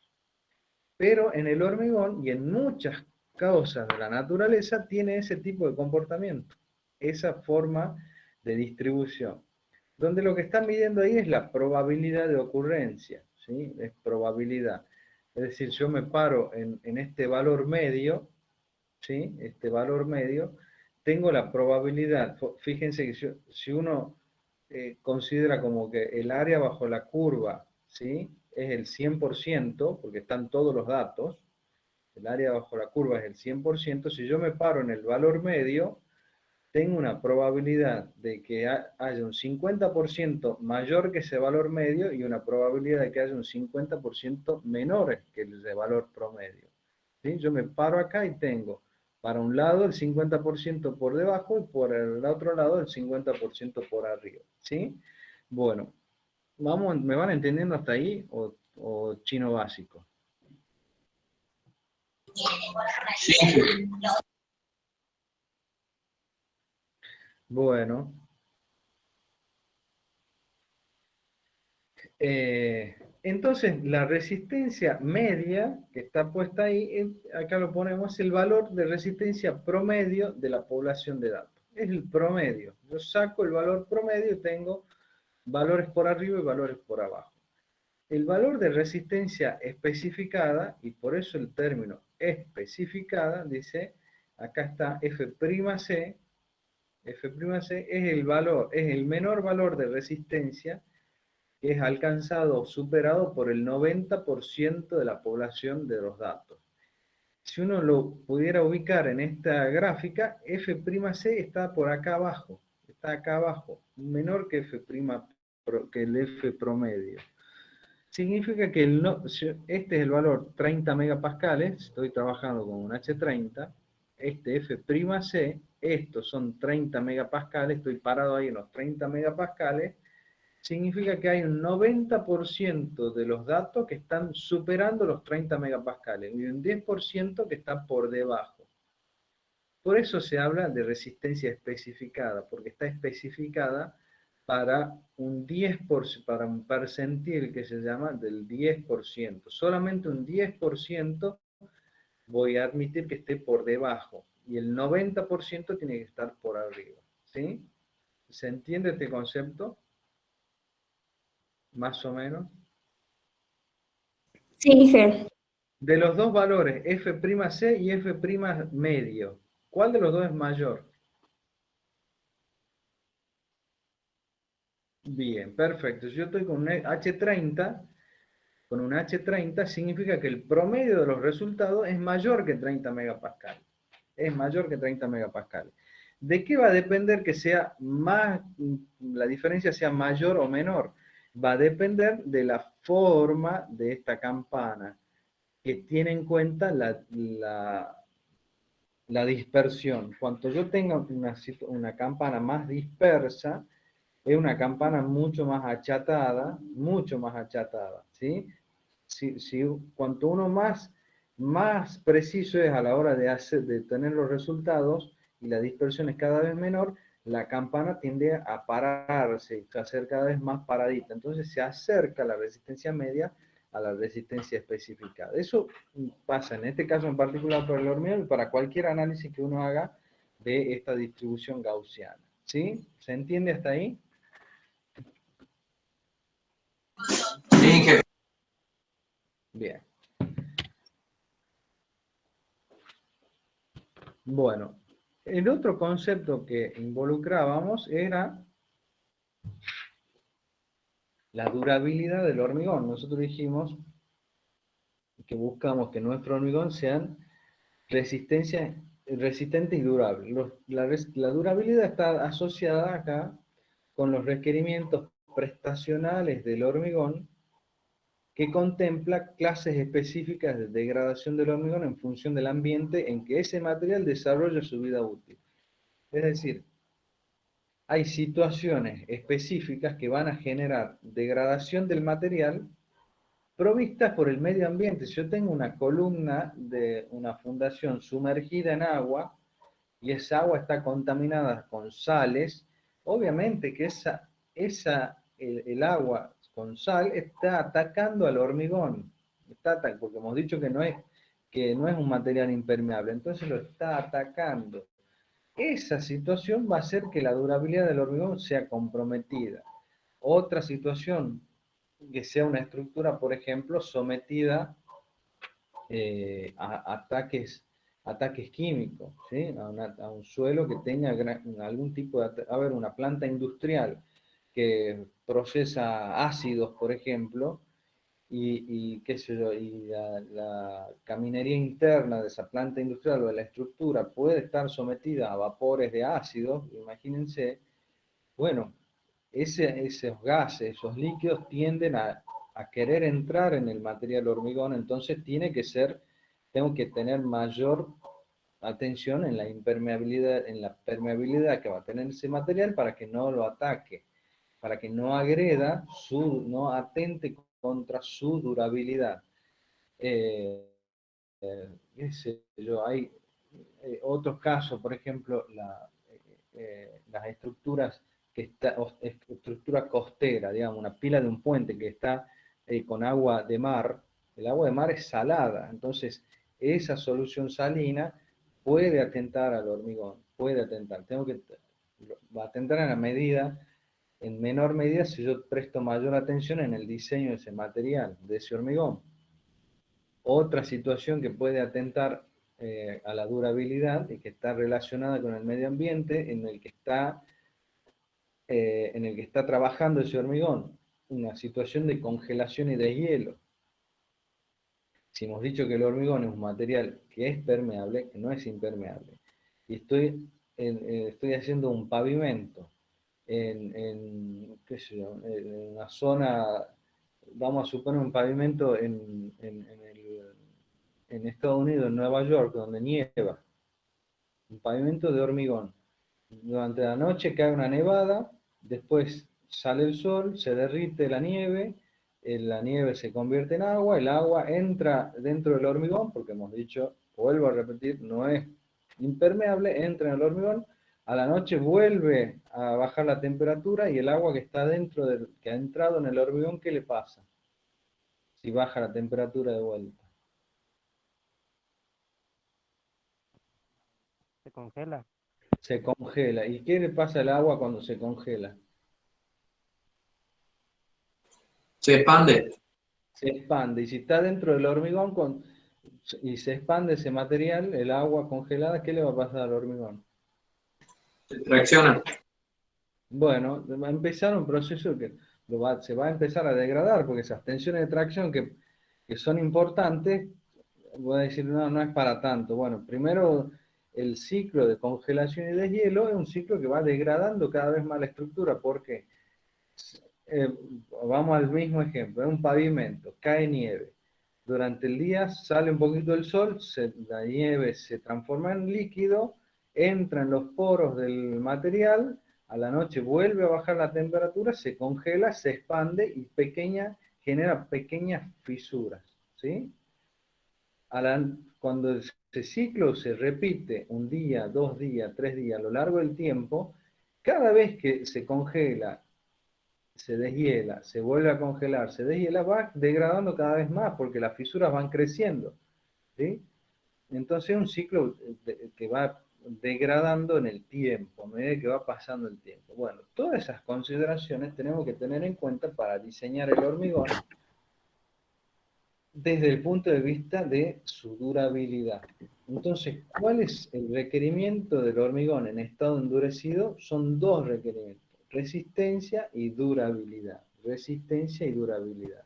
Pero en el hormigón y en muchas causas de la naturaleza tiene ese tipo de comportamiento, esa forma de distribución, donde lo que están midiendo ahí es la probabilidad de ocurrencia, ¿sí? Es probabilidad. Es decir, yo me paro en este valor medio, ¿sí? Este valor medio, tengo la probabilidad, fíjense que si uno considera como que el área bajo la curva, ¿sí?, es el 100%, porque están todos los datos, el área bajo la curva es el 100%, si yo me paro en el valor medio, tengo una probabilidad de que haya un 50% mayor que ese valor medio y una probabilidad de que haya un 50% menor que el de valor promedio. ¿Sí? Yo me paro acá y tengo para un lado el 50% por debajo y por el otro lado el 50% por arriba. ¿Sí? Bueno, ¿me van entendiendo hasta ahí o chino básico? Sí, Bueno, entonces la resistencia media que está puesta ahí, acá lo ponemos, el valor de resistencia promedio de la población de datos. Es el promedio. Yo saco el valor promedio y tengo valores por arriba y valores por abajo. El valor de resistencia especificada, y por eso el término especificada, dice, acá está F'C, F'C es el valor, es el menor valor de resistencia que es alcanzado o superado por el 90% de la población de los datos. Si uno lo pudiera ubicar en esta gráfica, F'C está por acá abajo, está acá abajo, menor que que el F promedio. Significa que este es el valor 30 megapascales, estoy trabajando con un H30, este F'C, estos son 30 megapascales, estoy parado ahí en los 30 megapascales, significa que hay un 90% de los datos que están superando los 30 megapascales y un 10% que está por debajo. Por eso se habla de resistencia especificada, porque está especificada para un 10%, para un percentil que se llama del 10%. Solamente un 10% voy a admitir que esté por debajo y el 90% tiene que estar por arriba. ¿Sí? ¿Se entiende este concepto? Más o menos. Sí, Ger. De los dos valores, F'C y F' medio, ¿cuál de los dos es mayor? Bien, perfecto. Si yo estoy con un H30, significa que el promedio de los resultados es mayor que 30 megapascales. Es mayor que 30 megapascales. ¿De qué va a depender que sea más, la diferencia sea mayor o menor? Va a depender de la forma de esta campana, que tiene en cuenta la dispersión. Cuanto yo tenga una campana más dispersa, es una campana mucho más achatada, ¿sí? Cuanto uno más preciso es a la hora de tener los resultados y la dispersión es cada vez menor, la campana tiende a pararse, a ser cada vez más paradita. Entonces se acerca la resistencia media a la resistencia especificada. Eso pasa en este caso en particular para el hormigón y para cualquier análisis que uno haga de esta distribución gaussiana. ¿Sí? ¿Se entiende hasta ahí? sí, jefe. Bien. Bueno, el otro concepto que involucrábamos era la durabilidad del hormigón. Nosotros dijimos que buscamos que nuestro hormigón sean resistentes y durables. La durabilidad está asociada acá con los requerimientos prestacionales del hormigón, que contempla clases específicas de degradación del hormigón en función del ambiente en que ese material desarrolla su vida útil. Es decir, hay situaciones específicas que van a generar degradación del material provistas por el medio ambiente. Si yo tengo una columna de una fundación sumergida en agua y esa agua está contaminada con sales, obviamente que el agua con sal está atacando al hormigón, porque hemos dicho que no es un material impermeable, entonces lo está atacando. Esa situación va a hacer que la durabilidad del hormigón sea comprometida. Otra situación, que sea una estructura, por ejemplo, sometida a ataques ataques químicos, ¿sí? A un suelo que tenga algún tipo de... A ver, una planta industrial que procesa ácidos, por ejemplo, y qué sé yo, y la caminería interna de esa planta industrial o de la estructura puede estar sometida a vapores de ácidos, imagínense, bueno, esos gases, esos líquidos tienden a querer entrar en el material hormigón, entonces tengo que tener mayor atención en la impermeabilidad, en la permeabilidad que va a tener ese material para que no lo ataque, para que no agreda, no atente contra su durabilidad. Eh, qué sé yo, hay otros casos, por ejemplo, las estructuras estructura costera, digamos, una pila de un puente que está con agua de mar, el agua de mar es salada, entonces esa solución salina puede atentar al hormigón, puede atentar, va a atentar en menor medida si yo presto mayor atención en el diseño de ese material, de ese hormigón. Otra situación que puede atentar a la durabilidad y que está relacionada con el medio ambiente en el que está trabajando ese hormigón, una situación de congelación y de hielo. Si hemos dicho que el hormigón es un material que es permeable, que no es impermeable, y estoy haciendo un pavimento qué sé yo, en una zona, vamos a suponer un pavimento en Estados Unidos, en Nueva York, donde nieva, un pavimento de hormigón. Durante la noche cae una nevada, después sale el sol, se derrite la nieve se convierte en agua, el agua entra dentro del hormigón, porque hemos dicho, vuelvo a repetir, no es impermeable, entra en el hormigón, a la noche vuelve a bajar la temperatura y el agua que está que ha entrado en el hormigón, ¿qué le pasa? Si baja la temperatura de vuelta. Se congela. Se congela. ¿Y qué le pasa al agua cuando se congela? Se expande. Se expande. Y si está dentro del hormigón y se expande ese material, el agua congelada, ¿qué le va a pasar al hormigón? Reacciona. Bueno, va a empezar un proceso que se va a empezar a degradar, porque esas tensiones de tracción que son importantes, voy a decir, no, no es para tanto. Bueno, primero el ciclo de congelación y de hielo es un ciclo que va degradando cada vez más la estructura, porque eh, vamos al mismo ejemplo, es un pavimento, cae nieve. Durante el día sale un poquito el sol, la nieve se transforma en líquido, entra en los poros del material, a la noche vuelve a bajar la temperatura, se congela, se expande y genera pequeñas fisuras, ¿sí? Cuando ese ciclo se repite un día, 2 días, 3 días, a lo largo del tiempo, cada vez que se congela, se deshiela, se vuelve a congelar, se deshiela, va degradando cada vez más porque las fisuras van creciendo, ¿sí? Entonces es un ciclo que va degradando en el tiempo, a medida que va pasando el tiempo. Bueno, todas esas consideraciones tenemos que tener en cuenta para diseñar el hormigón desde el punto de vista de su durabilidad. Entonces, ¿cuál es el requerimiento del hormigón en estado endurecido? Son dos requerimientos, resistencia y durabilidad. Resistencia y durabilidad.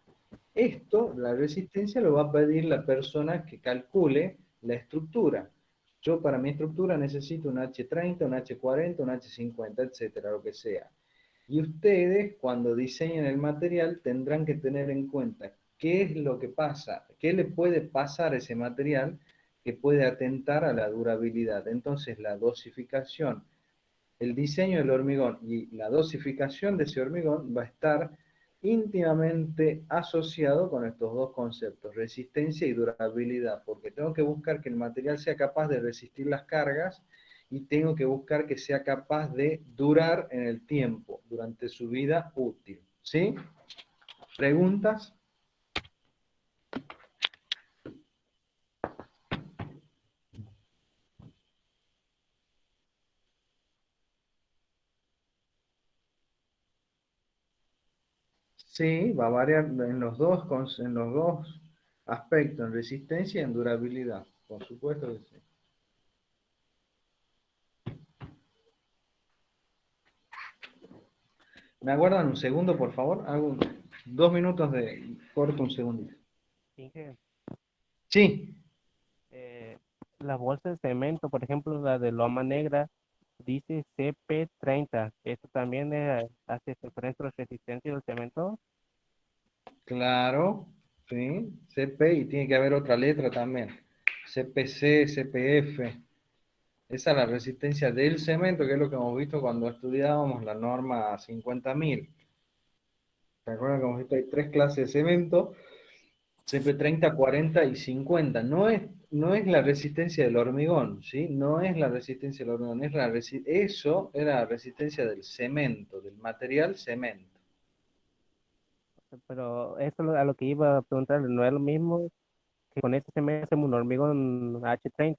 Esto, la resistencia, lo va a pedir la persona que calcule la estructura. Yo para mi estructura necesito un H30, un H40, un H50, etcétera, lo que sea. Y ustedes, cuando diseñen el material, tendrán que tener en cuenta qué es lo que pasa, qué le puede pasar a ese material que puede atentar a la durabilidad. Entonces, la dosificación, el diseño del hormigón y la dosificación de ese hormigón va a estar íntimamente asociado con estos dos conceptos, resistencia y durabilidad, porque tengo que buscar que el material sea capaz de resistir las cargas y tengo que buscar que sea capaz de durar en el tiempo, durante su vida útil. ¿Sí? ¿Preguntas? Sí, va a variar en los dos aspectos, en resistencia y en durabilidad. Por supuesto que sí. ¿Me aguardan un segundo, por favor? Hago 2 minutos de corto, un segundito. Inge, Sí, la bolsa de cemento, por ejemplo, la de Loma Negra, dice CP30. ¿Esto también hace referencia a la resistencia del cemento? claro, sí, CP y tiene que haber otra letra también. CPC, CPF. Esa es la resistencia del cemento, que es lo que hemos visto cuando estudiábamos la norma 50.000. ¿Se acuerdan que hemos visto? Hay 3 clases de cemento, CP30, 40 y 50. No es la resistencia del hormigón, ¿sí? No es la resistencia del hormigón, eso era la resistencia del cemento, del material cemento. Pero eso a lo que iba a preguntar, no es lo mismo que con este cemento hacemos un hormigón H30.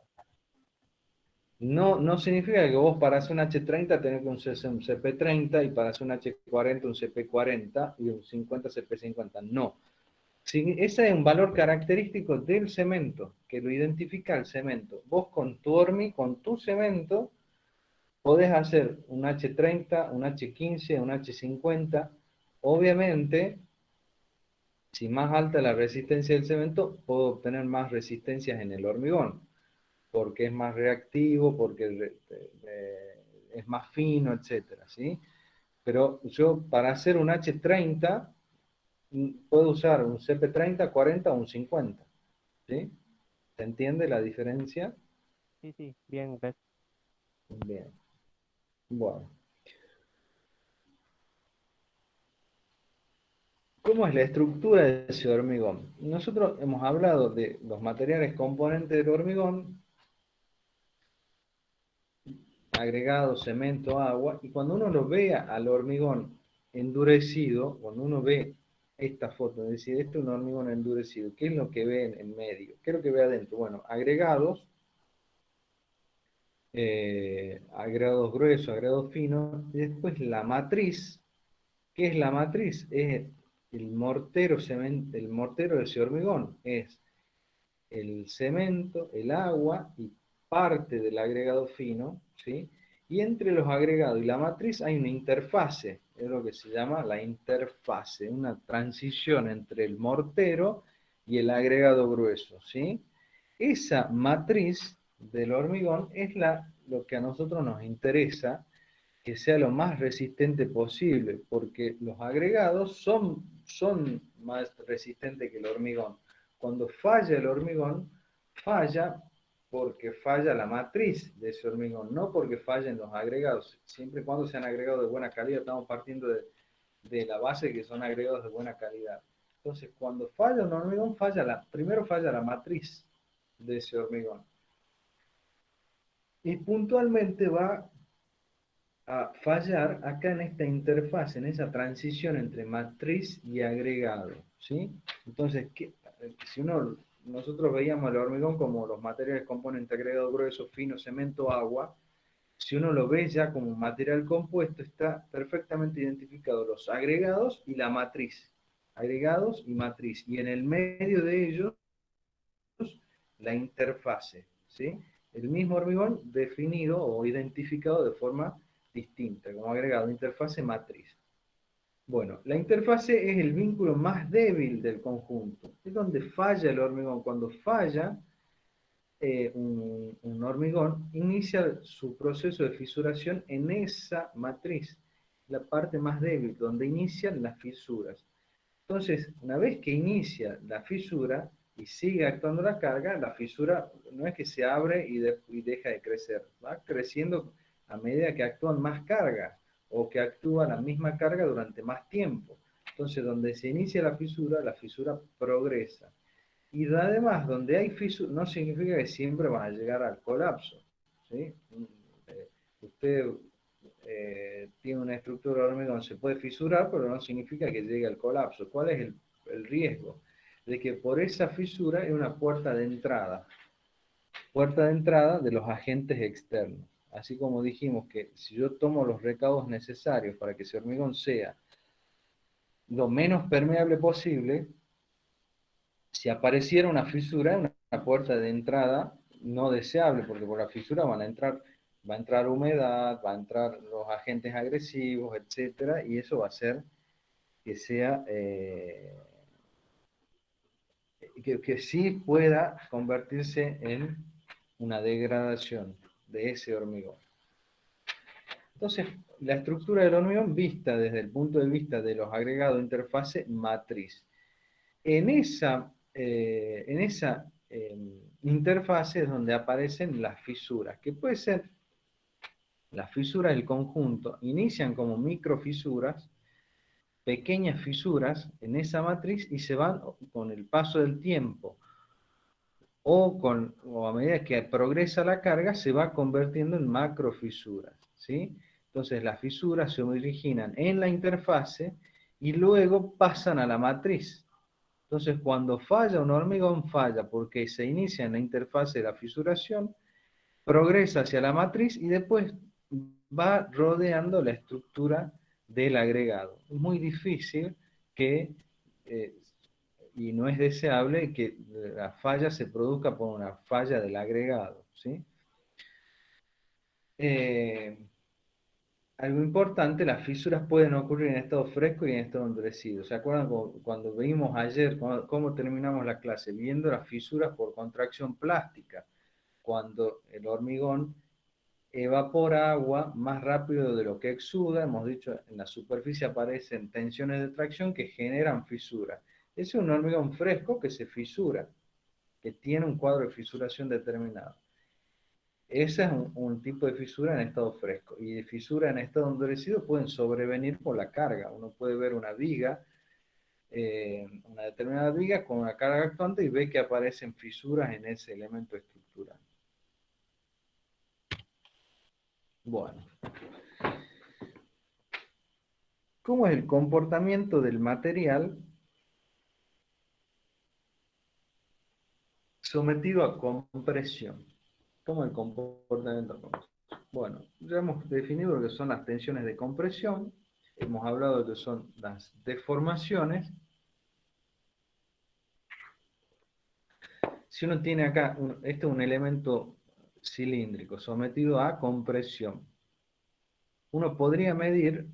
No significa que vos para hacer un H30 tenés que usar un CP30 y para hacer un H40 un CP40 y un 50 CP50. No. Ese es un valor característico del cemento, que lo identifica el cemento. Vos con tu cemento, podés hacer un H30, un H15, un H50. Obviamente, si más alta la resistencia del cemento, puedo obtener más resistencias en el hormigón, porque es más reactivo, porque es más fino, etcétera, ¿sí? Pero yo para hacer un H30 puedo usar un CP30, 40 o un 50, ¿sí? ¿Se entiende la diferencia? Sí, sí, bien, gracias. Bien, bueno. ¿Cómo es la estructura de ese hormigón? Nosotros hemos hablado de los materiales componentes del hormigón, agregado, cemento, agua, y cuando uno lo ve al hormigón endurecido, cuando uno ve esta foto, es decir, este es un hormigón endurecido, ¿qué es lo que ve en medio? ¿Qué es lo que ve adentro? Bueno, agregados, agregados gruesos, agregados finos, y después la matriz. ¿Qué es la matriz? Es el mortero, el mortero de ese hormigón, es el cemento, el agua y parte del agregado fino, ¿sí? Y entre los agregados y la matriz hay una interfase, es lo que se llama la interfase, una transición entre el mortero y el agregado grueso, ¿sí? Esa matriz del hormigón es lo que a nosotros nos interesa, que sea lo más resistente posible, porque los agregados son más resistentes que el hormigón. Cuando falla el hormigón, falla porque falla la matriz de ese hormigón, no porque fallen los agregados. Siempre y cuando sean agregados de buena calidad, estamos partiendo de la base que son agregados de buena calidad. Entonces, cuando falla un hormigón, primero falla la matriz de ese hormigón. Y puntualmente va a fallar acá en esta interfaz, en esa transición entre matriz y agregado, ¿sí? Entonces, si nosotros veíamos el hormigón como los materiales componentes agregado grueso, fino, cemento, agua, si uno lo ve ya como un material compuesto, está perfectamente identificado los agregados y la matriz, agregados y matriz, y en el medio de ellos la interfase, ¿sí? El mismo hormigón definido o identificado de forma distinta, como agregado, interfase matriz. Bueno, la interfase es el vínculo más débil del conjunto. Es donde falla el hormigón. Cuando falla un hormigón, inicia su proceso de fisuración en esa matriz, la parte más débil, donde inician las fisuras. Entonces, una vez que inicia la fisura y sigue actuando la fisura no es que se abre y deja de crecer, va creciendo a medida que actúan más cargas o que actúa la misma carga durante más tiempo. Entonces, donde se inicia la fisura progresa. Y además, donde hay fisura, no significa que siempre van a llegar al colapso, ¿sí? Usted tiene una estructura de hormigón, se puede fisurar, pero no significa que llegue al colapso. ¿Cuál es el riesgo? De que por esa fisura hay una puerta de entrada de los agentes externos. Así como dijimos que si yo tomo los recaudos necesarios para que ese hormigón sea lo menos permeable posible, si apareciera una fisura, una puerta de entrada no deseable, porque por la fisura van a entrar va a entrar humedad, va a entrar los agentes agresivos, etcétera, y eso va a hacer que sea, que sí pueda convertirse en una degradación de ese hormigón. Entonces, la estructura del hormigón vista desde el punto de vista de los agregados de interfase matriz. En esa interfase es donde aparecen las fisuras, que puede ser las fisuras del conjunto, inician como microfisuras, pequeñas fisuras en esa matriz y se van con el paso del tiempo o a medida que progresa la carga se va convirtiendo en macrofisuras, ¿sí? Entonces las fisuras se originan en la interfase y luego pasan a la matriz. Entonces cuando falla un hormigón falla porque se inicia en la interfase de la fisuración, progresa hacia la matriz y después va rodeando la estructura del agregado. Es muy difícil que, y no es deseable, que la falla se produzca por una falla del agregado, ¿sí? Algo importante, las fisuras pueden ocurrir en estado fresco y en estado endurecido. ¿Se acuerdan cuando vimos ayer cómo terminamos la clase? Viendo las fisuras por contracción plástica, cuando el hormigón evapora agua más rápido de lo que exuda. Hemos dicho, en la superficie aparecen tensiones de tracción que generan fisuras. Ese es un hormigón fresco que se fisura, que tiene un cuadro de fisuración determinado. Ese es un tipo de fisura en estado fresco. Y de fisura en estado endurecido pueden sobrevenir por la carga. Uno puede ver una viga, una determinada viga con una carga actuante y ve que aparecen fisuras en ese elemento estructural. Bueno. ¿Cómo es el comportamiento del material sometido a compresión? ¿Cómo es el comportamiento de compresión? Bueno, ya hemos definido lo que son las tensiones de compresión, hemos hablado de lo que son las deformaciones. Si uno tiene acá, este es un elemento cilíndrico sometido a compresión, uno podría medir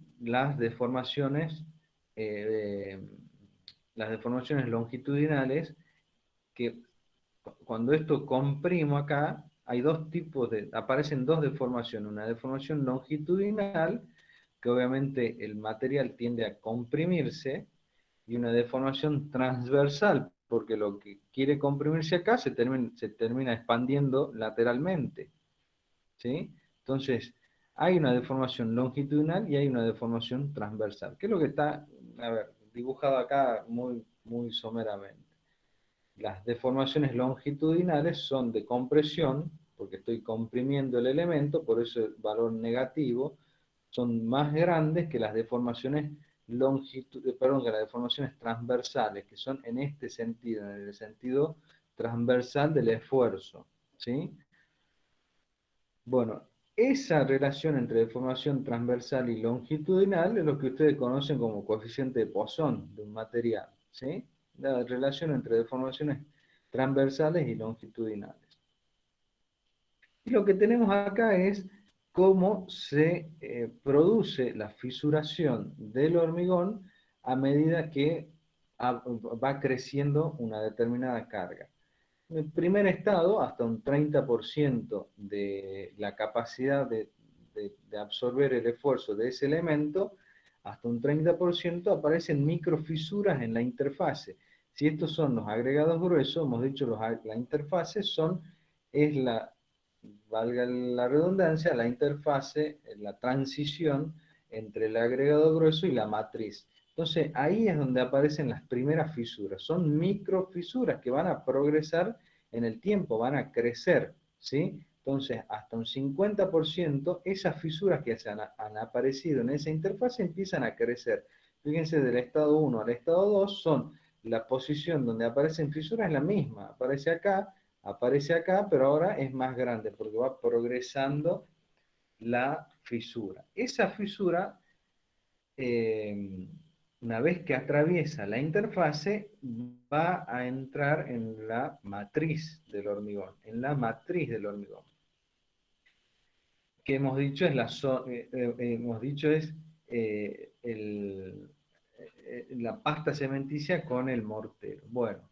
eh, las deformaciones longitudinales, que cuando esto comprimo acá, hay dos tipos aparecen dos deformaciones, una deformación longitudinal, que obviamente el material tiende a comprimirse, y una deformación transversal, porque lo que quiere comprimirse acá se termina expandiendo lateralmente, ¿sí? Entonces, hay una deformación longitudinal y hay una deformación transversal. ¿Qué es lo que está, a ver, dibujado acá muy, muy someramente? Las deformaciones longitudinales son de compresión, porque estoy comprimiendo el elemento, por eso el valor negativo, son más grandes que las deformaciones que las deformaciones transversales, que son en este sentido, en el sentido transversal del esfuerzo, ¿sí? Bueno, esa relación entre deformación transversal y longitudinal es lo que ustedes conocen como coeficiente de Poisson de un material, ¿sí? La relación entre deformaciones transversales y longitudinales. Y lo que tenemos acá es cómo se produce la fisuración del hormigón a medida que va creciendo una determinada carga. En el primer estado, hasta un 30% de la capacidad de absorber el esfuerzo de ese elemento, hasta un 30% aparecen microfisuras en la interfase. Si estos son los agregados gruesos, hemos dicho la interfase es valga la redundancia, la interfase, la transición entre el agregado grueso y la matriz. Entonces ahí es donde aparecen las primeras fisuras. Son microfisuras que van a progresar en el tiempo, van a crecer, ¿sí? Entonces hasta un 50% esas fisuras que han aparecido en esa interfase empiezan a crecer. Fíjense, del estado 1 al estado 2 son la posición donde aparecen fisuras es la misma, aparece acá, pero ahora es más grande porque va progresando la fisura. Esa fisura, una vez que atraviesa la interfase, va a entrar en la matriz del hormigón, que hemos dicho es la pasta cementicia con el mortero. Bueno,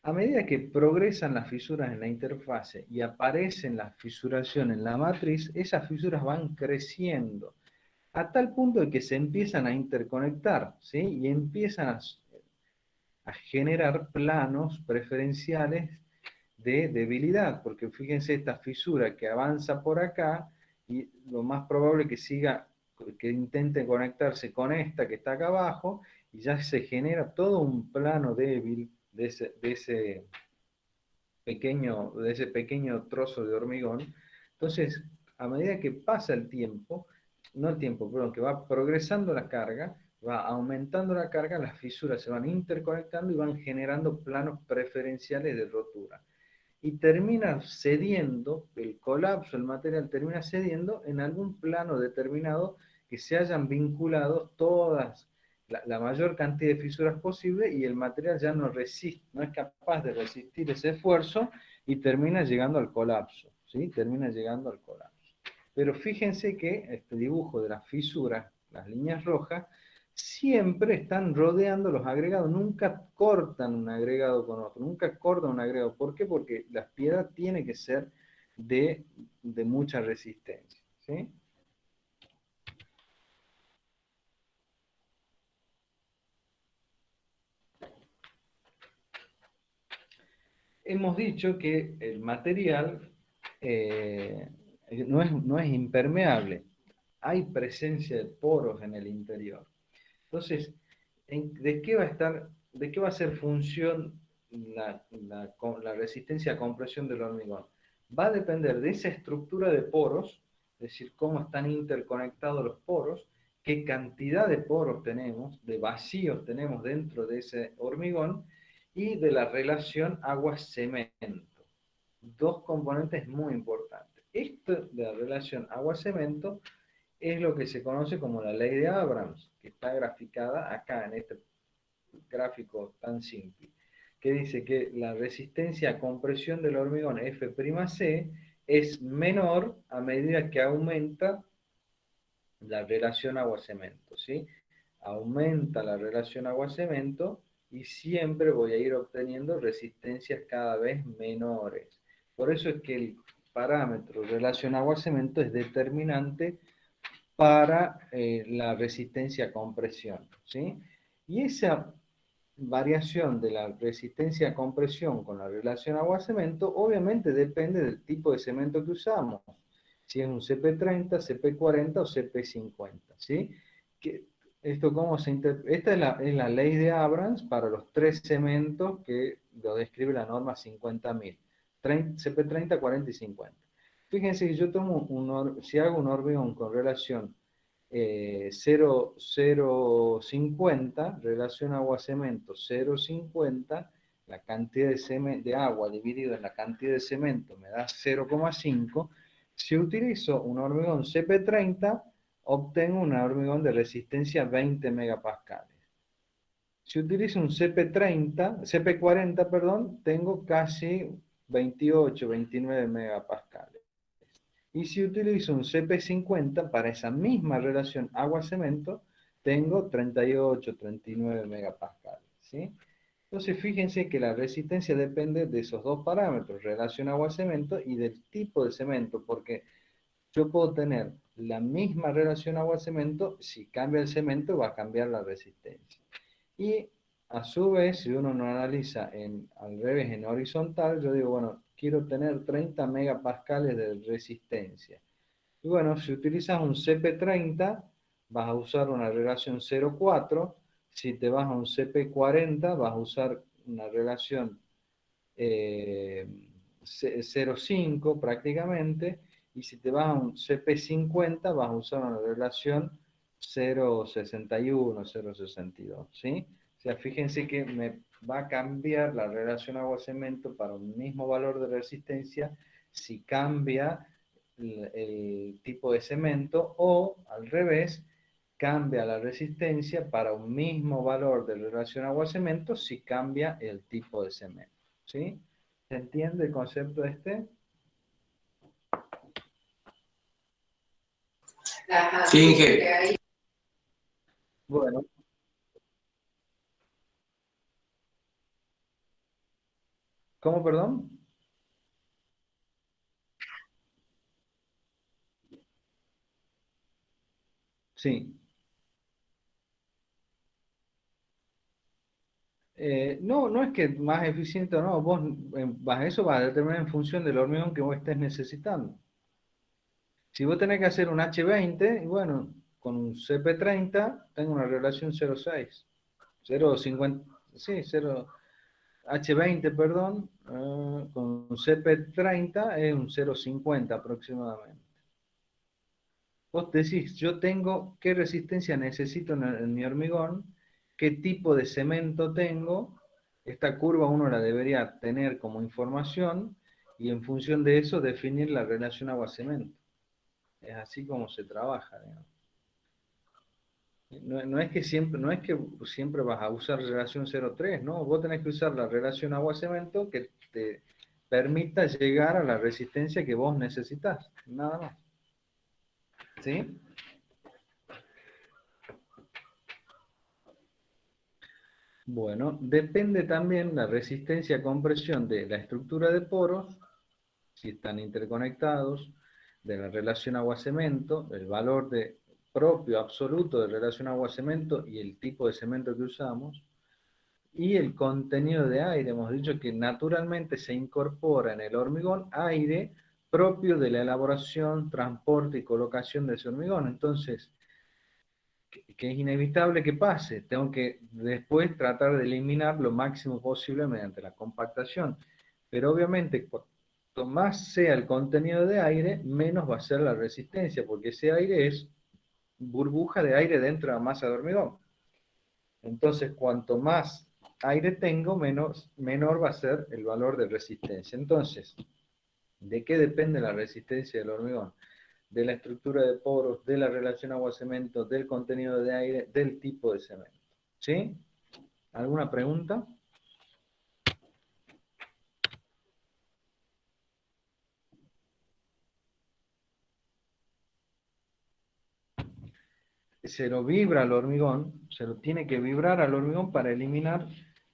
a medida que progresan las fisuras en la interfase y aparecen las fisuraciones en la matriz, esas fisuras van creciendo a tal punto de que se empiezan a interconectar, ¿sí? Y empiezan a generar planos preferenciales de debilidad, porque fíjense esta fisura que avanza por acá y lo más probable que siga, que intente conectarse con esta que está acá abajo y ya se genera todo un plano débil de ese pequeño trozo de hormigón. Entonces, a medida que pasa el tiempo, no el tiempo, perdón, que va progresando la carga, va aumentando la carga, las fisuras se van interconectando y van generando planos preferenciales de rotura. Y termina cediendo, el colapso, el material termina cediendo en algún plano determinado que se hayan vinculado todas, la mayor cantidad de fisuras posible y el material ya no resiste, no es capaz de resistir ese esfuerzo y termina llegando al colapso, ¿sí? Termina llegando al colapso. Pero fíjense que este dibujo de las fisuras, las líneas rojas, siempre están rodeando los agregados, nunca cortan un agregado con otro, nunca cortan un agregado. ¿Por qué? Porque la piedra tiene que ser de mucha resistencia, ¿sí? Hemos dicho que el material no es impermeable, hay presencia de poros en el interior. Entonces, ¿de qué va a ser función la resistencia a compresión del hormigón? Va a depender de esa estructura de poros, es decir, cómo están interconectados los poros, qué cantidad de poros tenemos, de vacíos tenemos dentro de ese hormigón, y de la relación agua-cemento. Dos componentes muy importantes. Esto de la relación agua-cemento es lo que se conoce como la ley de Abrams, que está graficada acá en este gráfico tan simple, que dice que la resistencia a compresión del hormigón F'C es menor a medida que aumenta la relación agua-cemento, ¿sí? Aumenta la relación agua-cemento y siempre voy a ir obteniendo resistencias cada vez menores. Por eso es que el parámetro relación agua-cemento es determinante para la resistencia a compresión, ¿sí? Y esa variación de la resistencia a compresión con la relación agua-cemento obviamente depende del tipo de cemento que usamos, si es un CP30, CP40 o CP50, ¿sí? Esto cómo se esta es la ley de Abrams para los tres cementos que lo describe la norma 50.000, CP30, 40 y 50. Fíjense que yo si hago un hormigón con relación 0,50, relación agua-cemento 0,50, la cantidad de agua dividido en la cantidad de cemento me da 0,5. Si utilizo un hormigón CP30, obtengo un hormigón de resistencia 20 megapascales. Si utilizo un CP40, perdón, tengo casi 28, 29 megapascales. Y si utilizo un CP50 para esa misma relación agua-cemento, tengo 38, 39 megapascales, ¿sí? Entonces fíjense que la resistencia depende de esos dos parámetros, relación agua-cemento y del tipo de cemento, porque yo puedo tener la misma relación agua-cemento, si cambia el cemento va a cambiar la resistencia. Y a su vez, si uno no analiza al revés, en horizontal, yo digo, bueno, quiero tener 30 megapascales de resistencia. Y bueno, si utilizas un CP30, vas a usar una relación 0,4. Si te vas a un CP40, vas a usar una relación 0,5 prácticamente. Y si te vas a un CP50, vas a usar una relación 0,61, 0,62, ¿sí? O sea, fíjense que me va a cambiar la relación agua-cemento para un mismo valor de resistencia si cambia el tipo de cemento, o al revés, cambia la resistencia para un mismo valor de relación agua-cemento si cambia el tipo de cemento, ¿sí? ¿Se entiende el concepto este? Sí, Inge. Bueno, ¿cómo, perdón? Sí. No, no es que más eficiente o no, vos eso vas a determinar en función del hormigón que vos estés necesitando. Si vos tenés que hacer un H20, y bueno, con un CP30 tengo una relación 0,6. 0,50, sí, 0, H20, perdón, con un CP30 es un 0,50 aproximadamente. Vos decís, yo tengo, ¿qué resistencia necesito en mi hormigón? ¿Qué tipo de cemento tengo? Esta curva uno la debería tener como información y en función de eso definir la relación agua-cemento. Es así como se trabaja, digamos. No, no es que siempre, no es que siempre vas a usar relación 0,3, ¿no? Vos tenés que usar la relación agua-cemento que te permita llegar a la resistencia que vos necesitas, nada más. ¿Sí? Bueno, depende también la resistencia a compresión de la estructura de poros, si están interconectados, de la relación agua-cemento, el valor propio absoluto de relación agua-cemento y el tipo de cemento que usamos, y el contenido de aire. Hemos dicho que naturalmente se incorpora en el hormigón aire propio de la elaboración, transporte y colocación de ese hormigón. Entonces, que es inevitable que pase. Tengo que después tratar de eliminar lo máximo posible mediante la compactación. Pero obviamente, cuanto más sea el contenido de aire, menos va a ser la resistencia, porque ese aire es burbuja de aire dentro de la masa de hormigón. Entonces, cuanto más aire tengo, menor va a ser el valor de resistencia. Entonces, ¿de qué depende la resistencia del hormigón? De la estructura de poros, de la relación agua-cemento, del contenido de aire, del tipo de cemento. ¿Sí? ¿Alguna pregunta? Se lo vibra al hormigón, se lo tiene que vibrar al hormigón para eliminar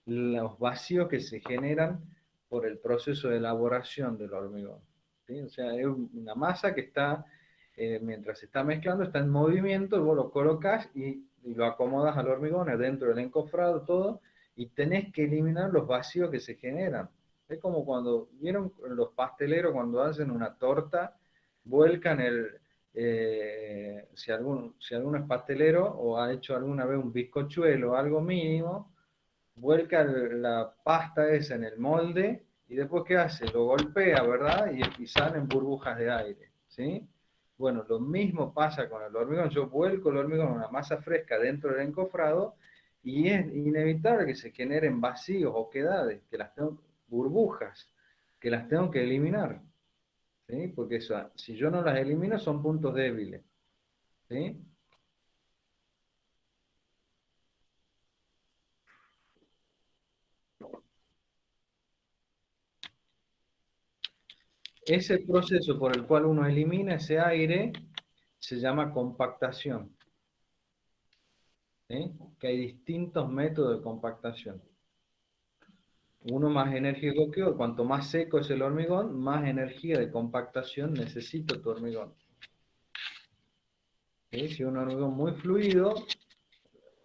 los vacíos que se generan por el proceso de elaboración del hormigón. ¿Sí? O sea, es una masa que está, mientras se está mezclando, está en movimiento, y vos lo colocas y lo acomodas al hormigón dentro del encofrado, todo, y tenés que eliminar los vacíos que se generan. Es como cuando, ¿vieron los pasteleros cuando hacen una torta? Vuelcan si alguno es pastelero o ha hecho alguna vez un bizcochuelo o algo mínimo, vuelca la pasta esa en el molde y después ¿qué hace? Lo golpea, ¿verdad? Y salen burbujas de aire, ¿sí? Bueno, lo mismo pasa con el hormigón. Yo vuelco el hormigón, una masa fresca dentro del encofrado y es inevitable que se generen vacíos, oquedades, burbujas, que las tengo que eliminar. ¿Sí? Porque eso, si yo no las elimino son puntos débiles. ¿Sí? Ese proceso por el cual uno elimina ese aire se llama compactación. ¿Sí? Que hay distintos métodos de compactación. Uno más enérgico que otro. Cuanto más seco es el hormigón, más energía de compactación necesita tu hormigón. ¿Sí? Si un hormigón muy fluido,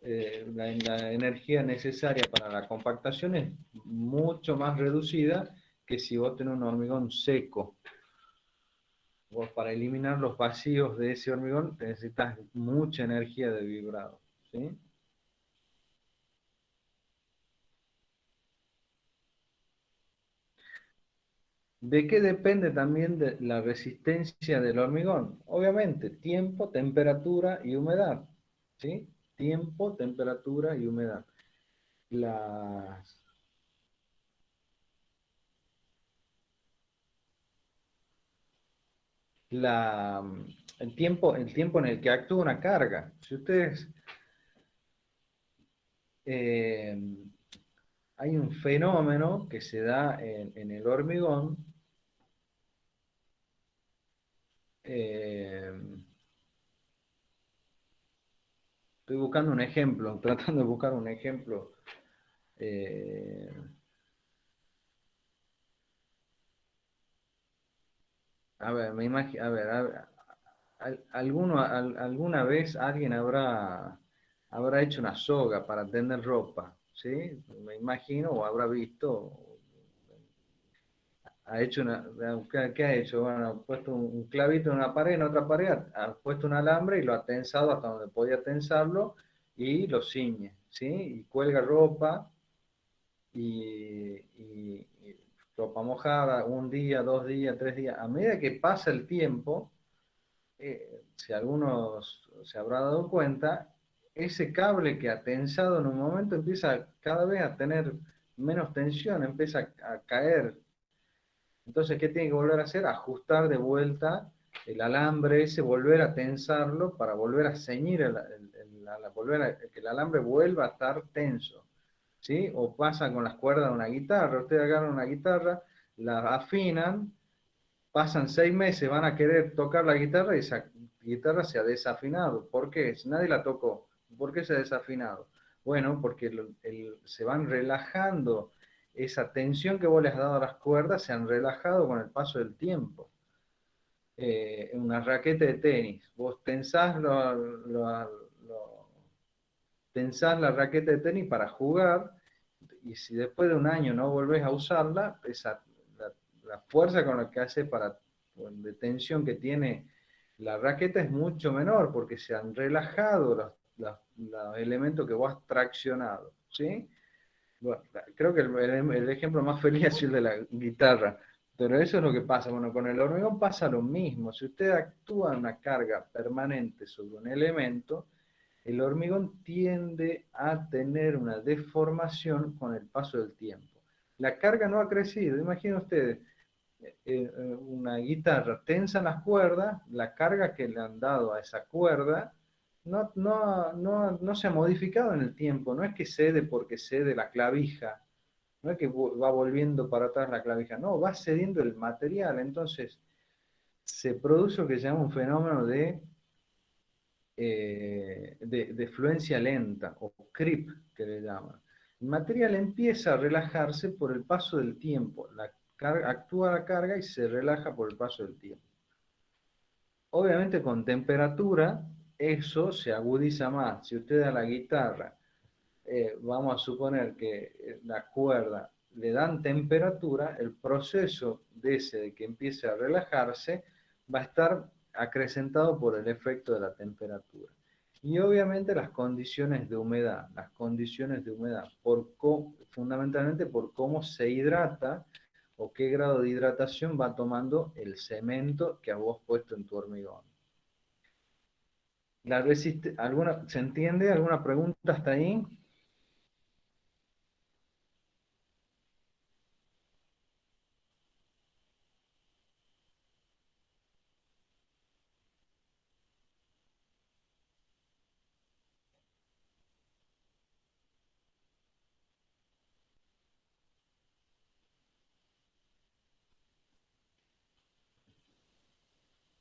la energía necesaria para la compactación es mucho más reducida que si vos tenés un hormigón seco. Vos para eliminar los vacíos de ese hormigón necesitas mucha energía de vibrado. ¿Sí? ¿De qué depende también de la resistencia del hormigón? Obviamente, tiempo, temperatura y humedad. ¿Sí? Tiempo, temperatura y humedad. Las, la, el tiempo en el que actúa una carga. Si ustedes eh, hay un fenómeno que se da en el hormigón eh, Estoy buscando un ejemplo, tratando de buscar un ejemplo. A ver, me imagino, a ver, alguna vez alguien habrá hecho una soga para tener ropa, ¿sí? Me imagino, o habrá visto, ha hecho ¿qué ha hecho? Bueno, ha puesto un clavito en una pared, en otra pared, ha puesto un alambre y lo ha tensado hasta donde podía tensarlo y lo ciñe, ¿sí? Y cuelga ropa y ropa mojada, un día, 2 días, 3 días. A medida que pasa el tiempo, si algunos se habrá dado cuenta, ese cable que ha tensado en un momento empieza cada vez a tener menos tensión, empieza a caer. Entonces, ¿qué tiene que volver a hacer? Ajustar de vuelta el alambre ese, volver a tensarlo para volver a ceñir, volver a que el alambre vuelva a estar tenso. ¿Sí? O pasa con las cuerdas de una guitarra. Ustedes agarran una guitarra, la afinan, pasan 6 meses, van a querer tocar la guitarra y esa guitarra se ha desafinado. ¿Por qué? Si nadie la tocó. ¿Por qué se ha desafinado? Bueno, porque se van relajando. Esa tensión que vos les has dado a las cuerdas se han relajado con el paso del tiempo. Una raqueta de tenis, vos tensás la raqueta de tenis para jugar, y si después de un año no volvés a usarla, la fuerza con la que hace de tensión que tiene la raqueta es mucho menor, porque se han relajado los elementos que vos has traccionado, ¿sí? Bueno, creo que el ejemplo más feliz es el de la guitarra, pero eso es lo que pasa. Bueno, con el hormigón pasa lo mismo. Si usted actúa una carga permanente sobre un elemento, el hormigón tiende a tener una deformación con el paso del tiempo. La carga no ha crecido. Imaginen ustedes, una guitarra tensa en las cuerdas, la carga que le han dado a esa cuerda no se ha modificado en el tiempo. No es que cede porque cede la clavija, no es que va volviendo para atrás la clavija, no, va cediendo el material. Entonces se produce lo que se llama un fenómeno de fluencia lenta, o creep, que le llaman. El material empieza a relajarse por el paso del tiempo. Actúa la carga y se relaja por el paso del tiempo. Obviamente con temperatura eso se agudiza más. Si usted a la guitarra, vamos a suponer que la cuerda le dan temperatura, el proceso de que empiece a relajarse va a estar acrecentado por el efecto de la temperatura. Y obviamente las condiciones de humedad, fundamentalmente por cómo se hidrata o qué grado de hidratación va tomando el cemento que vos has puesto en tu hormigón. ¿Se entiende? ¿Alguna pregunta hasta ahí?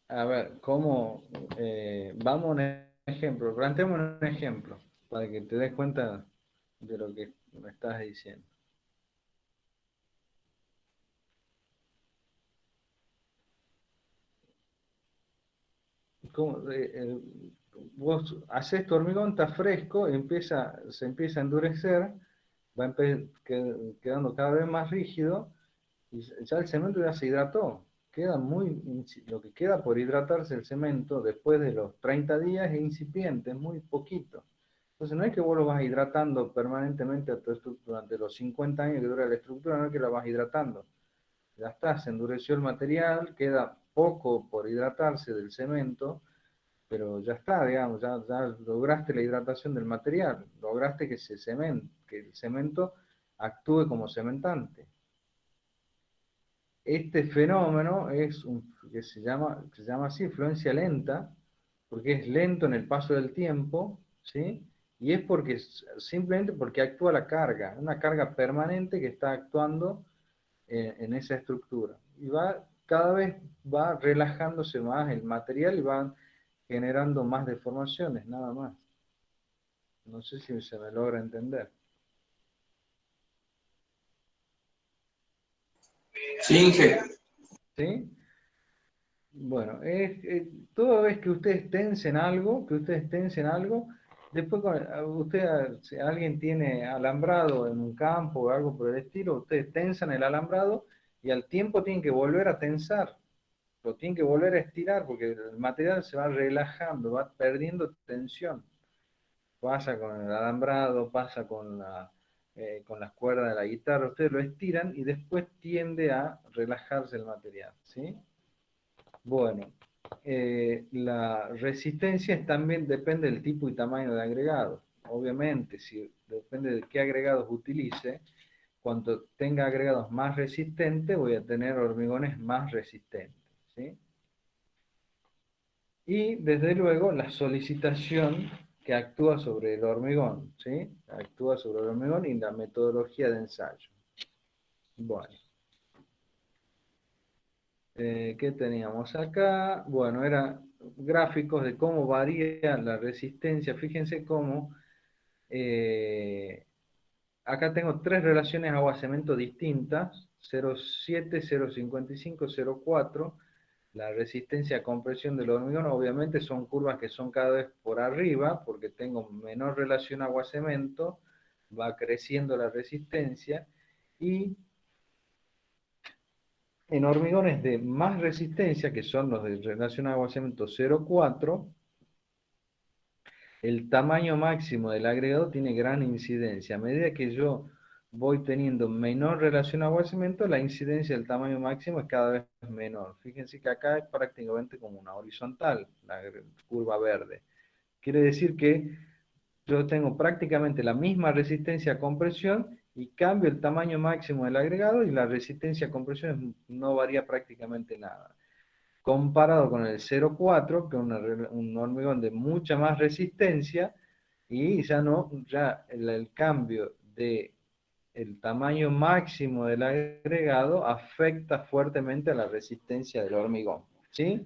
A ver, vamos a un ejemplo, planteemos un ejemplo, para que te des cuenta de lo que me estás diciendo. Vos haces tu hormigón, está fresco, se empieza a endurecer, quedando cada vez más rígido, y ya el cemento ya se hidrató. Lo que queda por hidratarse el cemento después de los 30 días es incipiente, es muy poquito. Entonces no es que vos lo vas hidratando permanentemente durante los 50 años que dura la estructura, no es que la vas hidratando. Ya está, se endureció el material, queda poco por hidratarse del cemento, pero ya está, digamos, ya lograste la hidratación del material, lograste que que el cemento actúe como cementante. Este fenómeno se llama así, influencia lenta, porque es lento en el paso del tiempo, ¿sí? Y es simplemente porque actúa la carga, una carga permanente que está actuando en esa estructura. Y cada vez va relajándose más el material y van generando más deformaciones, nada más. No sé si se me logra entender. Sí, Inge. ¿Sí? Bueno, toda vez que ustedes tensen algo, después si alguien tiene alambrado en un campo o algo por el estilo, ustedes tensan el alambrado y al tiempo tienen que volver a tensar, lo tienen que volver a estirar porque el material se va relajando, va perdiendo tensión. Pasa con el alambrado, pasa con las cuerdas de la guitarra, ustedes lo estiran y después tiende a relajarse el material, ¿sí? Bueno, la resistencia también depende del tipo y tamaño de agregado. Obviamente, si depende de qué agregados utilice, cuanto tenga agregados más resistentes, voy a tener hormigones más resistentes, ¿sí? Y desde luego la solicitación que actúa sobre el hormigón, ¿sí? Actúa sobre el hormigón y la metodología de ensayo. Bueno. ¿Qué teníamos acá? Bueno, eran gráficos de cómo varía la resistencia. Fíjense cómo acá tengo tres relaciones agua-cemento distintas, 0,7, 0,55, 0,4. La resistencia a compresión del hormigón, obviamente son curvas que son cada vez por arriba, porque tengo menor relación agua-cemento, va creciendo la resistencia, y en hormigones de más resistencia, que son los de relación agua-cemento 0,4, el tamaño máximo del agregado tiene gran incidencia. A medida que yo voy teniendo menor relación agua-cemento, la incidencia del tamaño máximo es cada vez menor. Fíjense que acá es prácticamente como una horizontal, la curva verde. Quiere decir que yo tengo prácticamente la misma resistencia a compresión y cambio el tamaño máximo del agregado y la resistencia a compresión no varía prácticamente nada. Comparado con el 0,4, que es un hormigón de mucha más resistencia, y ya el cambio de el tamaño máximo del agregado afecta fuertemente a la resistencia del hormigón, ¿sí?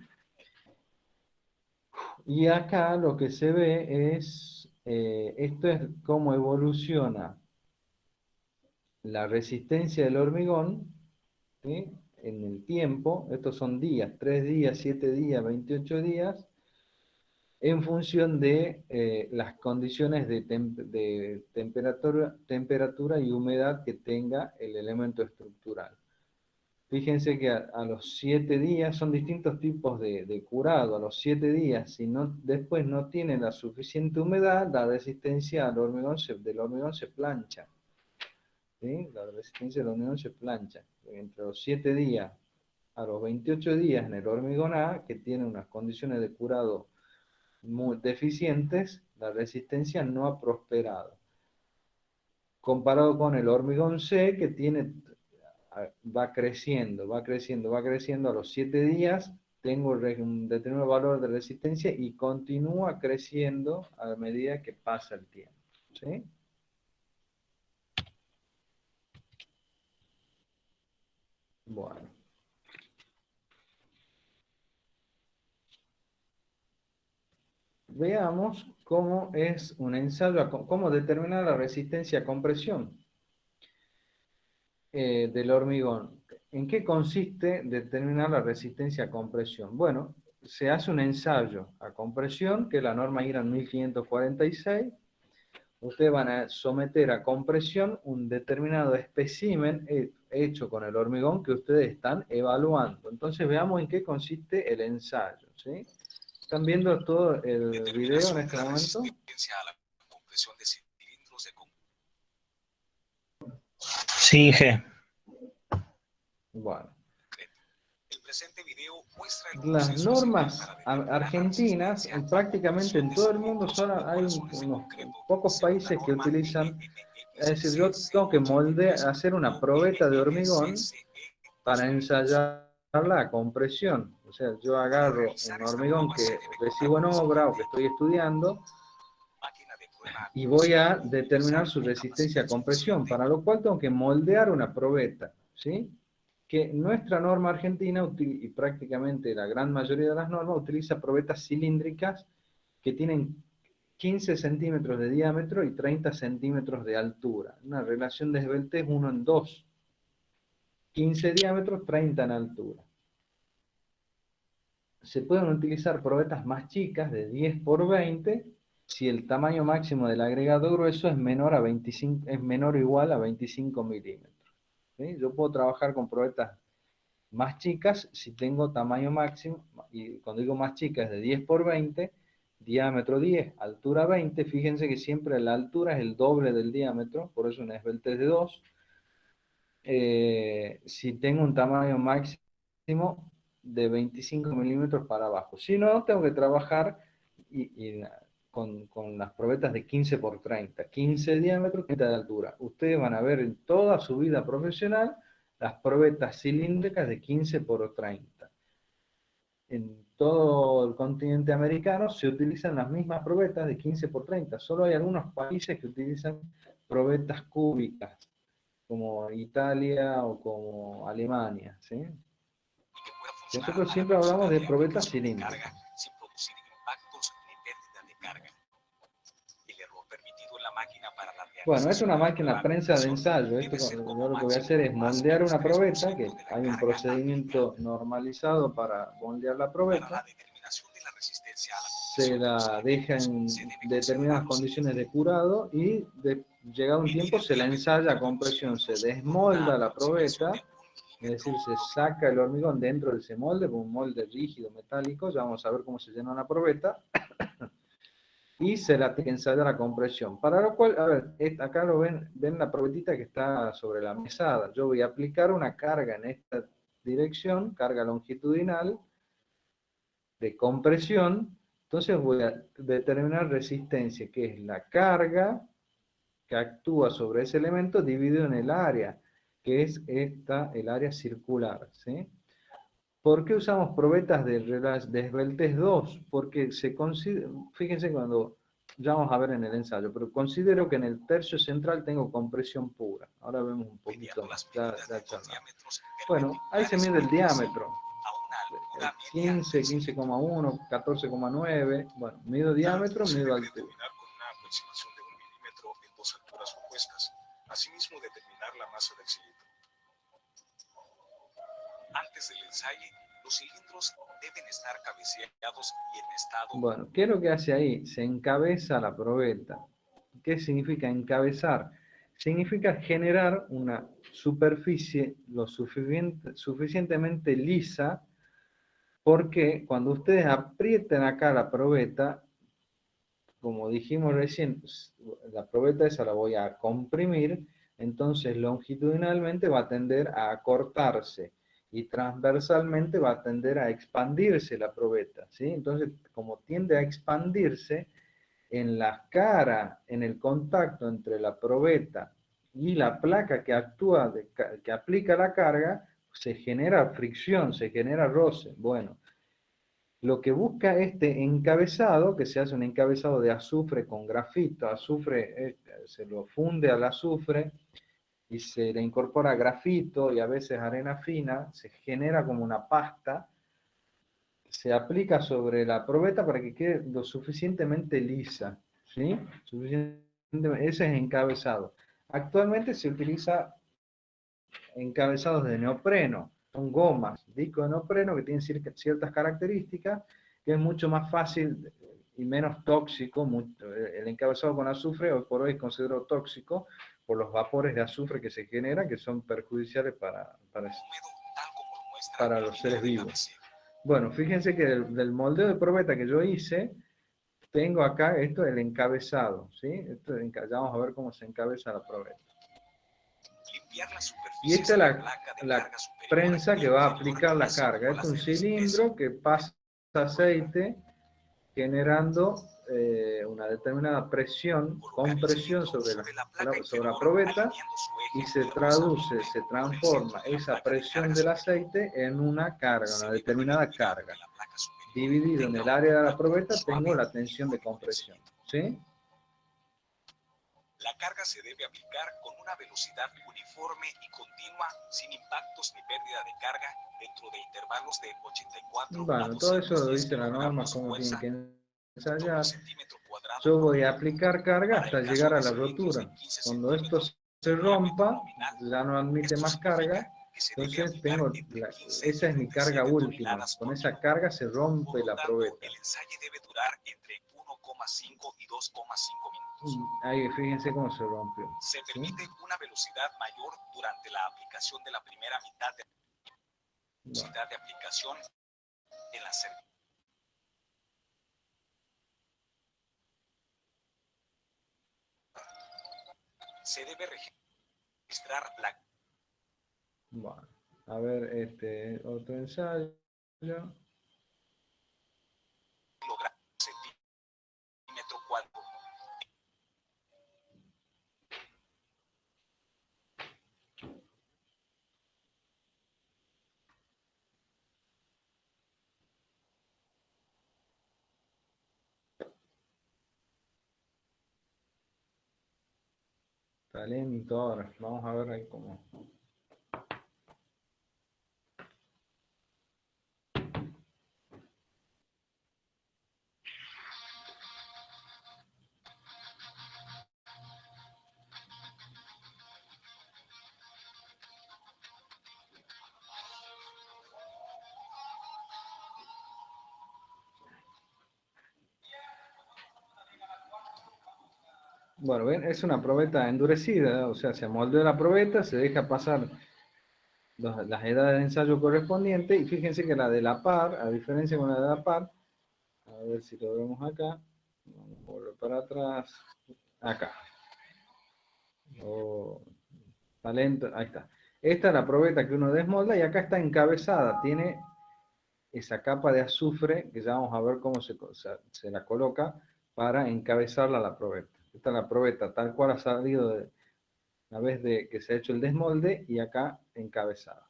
Y acá lo que se ve es, esto es cómo evoluciona la resistencia del hormigón, ¿sí? En el tiempo. Estos son días, 3 días, 7 días, 28 días, en función de las condiciones de temperatura y humedad que tenga el elemento estructural. Fíjense que a los 7 días son distintos tipos de curado. A los 7 días, si después no tiene la suficiente humedad, la resistencia del hormigón se plancha, ¿sí? La resistencia del hormigón se plancha. Entre los 7 días a los 28 días en el hormigón A, que tiene unas condiciones de curado muy deficientes, la resistencia no ha prosperado. Comparado con el hormigón C, que va creciendo, a los 7 días tengo un determinado valor de resistencia y continúa creciendo a medida que pasa el tiempo, ¿sí? Bueno. Veamos cómo es un ensayo, cómo determinar la resistencia a compresión del hormigón. ¿En qué consiste determinar la resistencia a compresión? Bueno, se hace un ensayo a compresión, que es la norma IRAN 1546. Ustedes van a someter a compresión un determinado espécimen hecho con el hormigón que ustedes están evaluando. Entonces veamos en qué consiste el ensayo, ¿sí? ¿Están viendo todo el video en este momento? Sí, Inge. Bueno. Las normas argentinas, prácticamente en todo el mundo, solo hay unos pocos países que utilizan, es decir, yo tengo que hacer una probeta de hormigón para ensayar la compresión. O sea, yo agarro un hormigón que recibo en obra o que estoy estudiando y voy a determinar su resistencia a compresión, para lo cual tengo que moldear una probeta, ¿sí? Que nuestra norma argentina, y prácticamente la gran mayoría de las normas, utiliza probetas cilíndricas que tienen 15 centímetros de diámetro y 30 centímetros de altura. Una relación de esbeltez 1 en 2. 15 diámetros, 30 en altura. Se pueden utilizar probetas más chicas de 10 por 20 si el tamaño máximo del agregado grueso es menor a 25, es menor o igual a 25 milímetros. ¿Sí? Yo puedo trabajar con probetas más chicas si tengo tamaño máximo, y cuando digo más chicas es de 10 por 20, diámetro 10, altura 20. Fíjense que siempre la altura es el doble del diámetro, por eso una esbeltez de 2. Si tengo un tamaño máximo de 25 milímetros para abajo. Si no, tengo que trabajar con las probetas de 15 por 30. 15 diámetros, 30 de altura. Ustedes van a ver en toda su vida profesional las probetas cilíndricas de 15 por 30. En todo el continente americano se utilizan las mismas probetas de 15 por 30. Solo hay algunos países que utilizan probetas cúbicas, como Italia o como Alemania, ¿sí? Nosotros siempre hablamos de probetas cilíndricas. Sin producir impactos ni pérdida de carga. El error permitido en la máquina para la Bueno, es una máquina de prensa de ensayo. Esto, yo lo que voy a hacer es moldear una probeta, que hay un procedimiento normalizado para moldear la probeta. Se la deja en determinadas condiciones de curado y llegado un tiempo se la ensaya a compresión. Se desmolda la probeta, es decir, se saca el hormigón dentro de ese molde, un molde rígido, metálico. Ya vamos a ver cómo se llena una probeta. Y se la tiene que ensayar a compresión. Para lo cual, a ver, acá lo ven la probetita que está sobre la mesada. Yo voy a aplicar una carga en esta dirección, carga longitudinal, de compresión. Entonces voy a determinar resistencia, que es la carga que actúa sobre ese elemento dividido en el área, que es el área circular, ¿sí? ¿Por qué usamos probetas de esbeltez 2? Porque se considera, fíjense cuando, ya vamos a ver en el ensayo, pero considero que en el tercio central tengo compresión pura. Ahora vemos un poquito más, ya charlamos. Bueno, ahí se mide el diámetro. 15, 15,1, 14,9. Bueno, mido diámetro, mido altura. Asimismo, determinar la masa del cilindro. Antes del ensayo, los cilindros deben estar cabeceados y en estado... Bueno, ¿qué es lo que hace ahí? Se encabeza la probeta. ¿Qué significa encabezar? Significa generar una superficie lo suficientemente lisa, porque cuando ustedes aprieten acá la probeta, como dijimos recién, la probeta esa la voy a comprimir, entonces longitudinalmente va a tender a acortarse y transversalmente va a tender a expandirse la probeta, ¿sí? Entonces, como tiende a expandirse, en la cara, en el contacto entre la probeta y la placa que actúa, que aplica la carga, se genera fricción, se genera roce. Bueno, lo que busca este encabezado, que se hace un encabezado de azufre con grafito, azufre se lo funde al azufre y se le incorpora grafito y a veces arena fina, se genera como una pasta, se aplica sobre la probeta para que quede lo suficientemente lisa, ¿sí? Ese es encabezado. Actualmente se utiliza encabezados de neopreno, son gomas, discos de neopreno que tienen ciertas características, que es mucho más fácil y menos tóxico. El encabezado con azufre hoy por hoy es considerado tóxico por los vapores de azufre que se generan, que son perjudiciales para los seres vivos. Bueno, fíjense que del moldeo de probeta que yo hice, tengo acá esto, el encabezado, ¿sí? Ya vamos a ver cómo se encabeza la probeta. Y esta es la prensa que va a aplicar la carga. Este es un cilindro que pasa aceite generando una determinada presión, compresión sobre la probeta, y se traduce, se transforma esa presión del aceite en una carga, una determinada carga. Dividido en el área de la probeta tengo la tensión de compresión, ¿sí? La carga se debe aplicar con una velocidad uniforme y continua, sin impactos ni pérdida de carga, dentro de intervalos de 84 bueno, a todo eso lo 210 dice la norma, kilogramos cómo fuerza. tiene que ensayar, centímetro cuadrado yo voy a aplicar carga para hasta el caso llegar a de la cilindros de rotura. 15 Cuando esto centímetros se de diámetro rompa, nominal. ya no admite Esto más carga, significa que se debe entonces aplicar tengo, entre 15 esa y es mi carga 37 última. toneladas Con por esa minuto. carga se Por rompe lo la tanto, probeta. el ensayo debe durar entre 1,5 y 2,5 minutos. Ahí fíjense cómo se rompió. Se ¿sí? permite una velocidad mayor durante la aplicación de la primera mitad de la Bueno, velocidad de aplicación en la servicio. Se debe registrar la bueno. A ver, otro ensayo. kilogramo centímetro cuadrado. Está lento ahora. Vamos a ver ahí cómo. Bueno, ven, es una probeta endurecida, o sea, se moldea la probeta, se deja pasar las edades de ensayo correspondientes, y fíjense que la de la par, a diferencia con la de la par, a ver si lo vemos acá, vamos a volver para atrás, acá, está lento, ahí está. Esta es la probeta que uno desmolda, y acá está encabezada, tiene esa capa de azufre, que ya vamos a ver cómo se la coloca, para encabezarla a la probeta. Esta es la probeta tal cual ha salido de una vez de que se ha hecho el desmolde, y acá encabezada.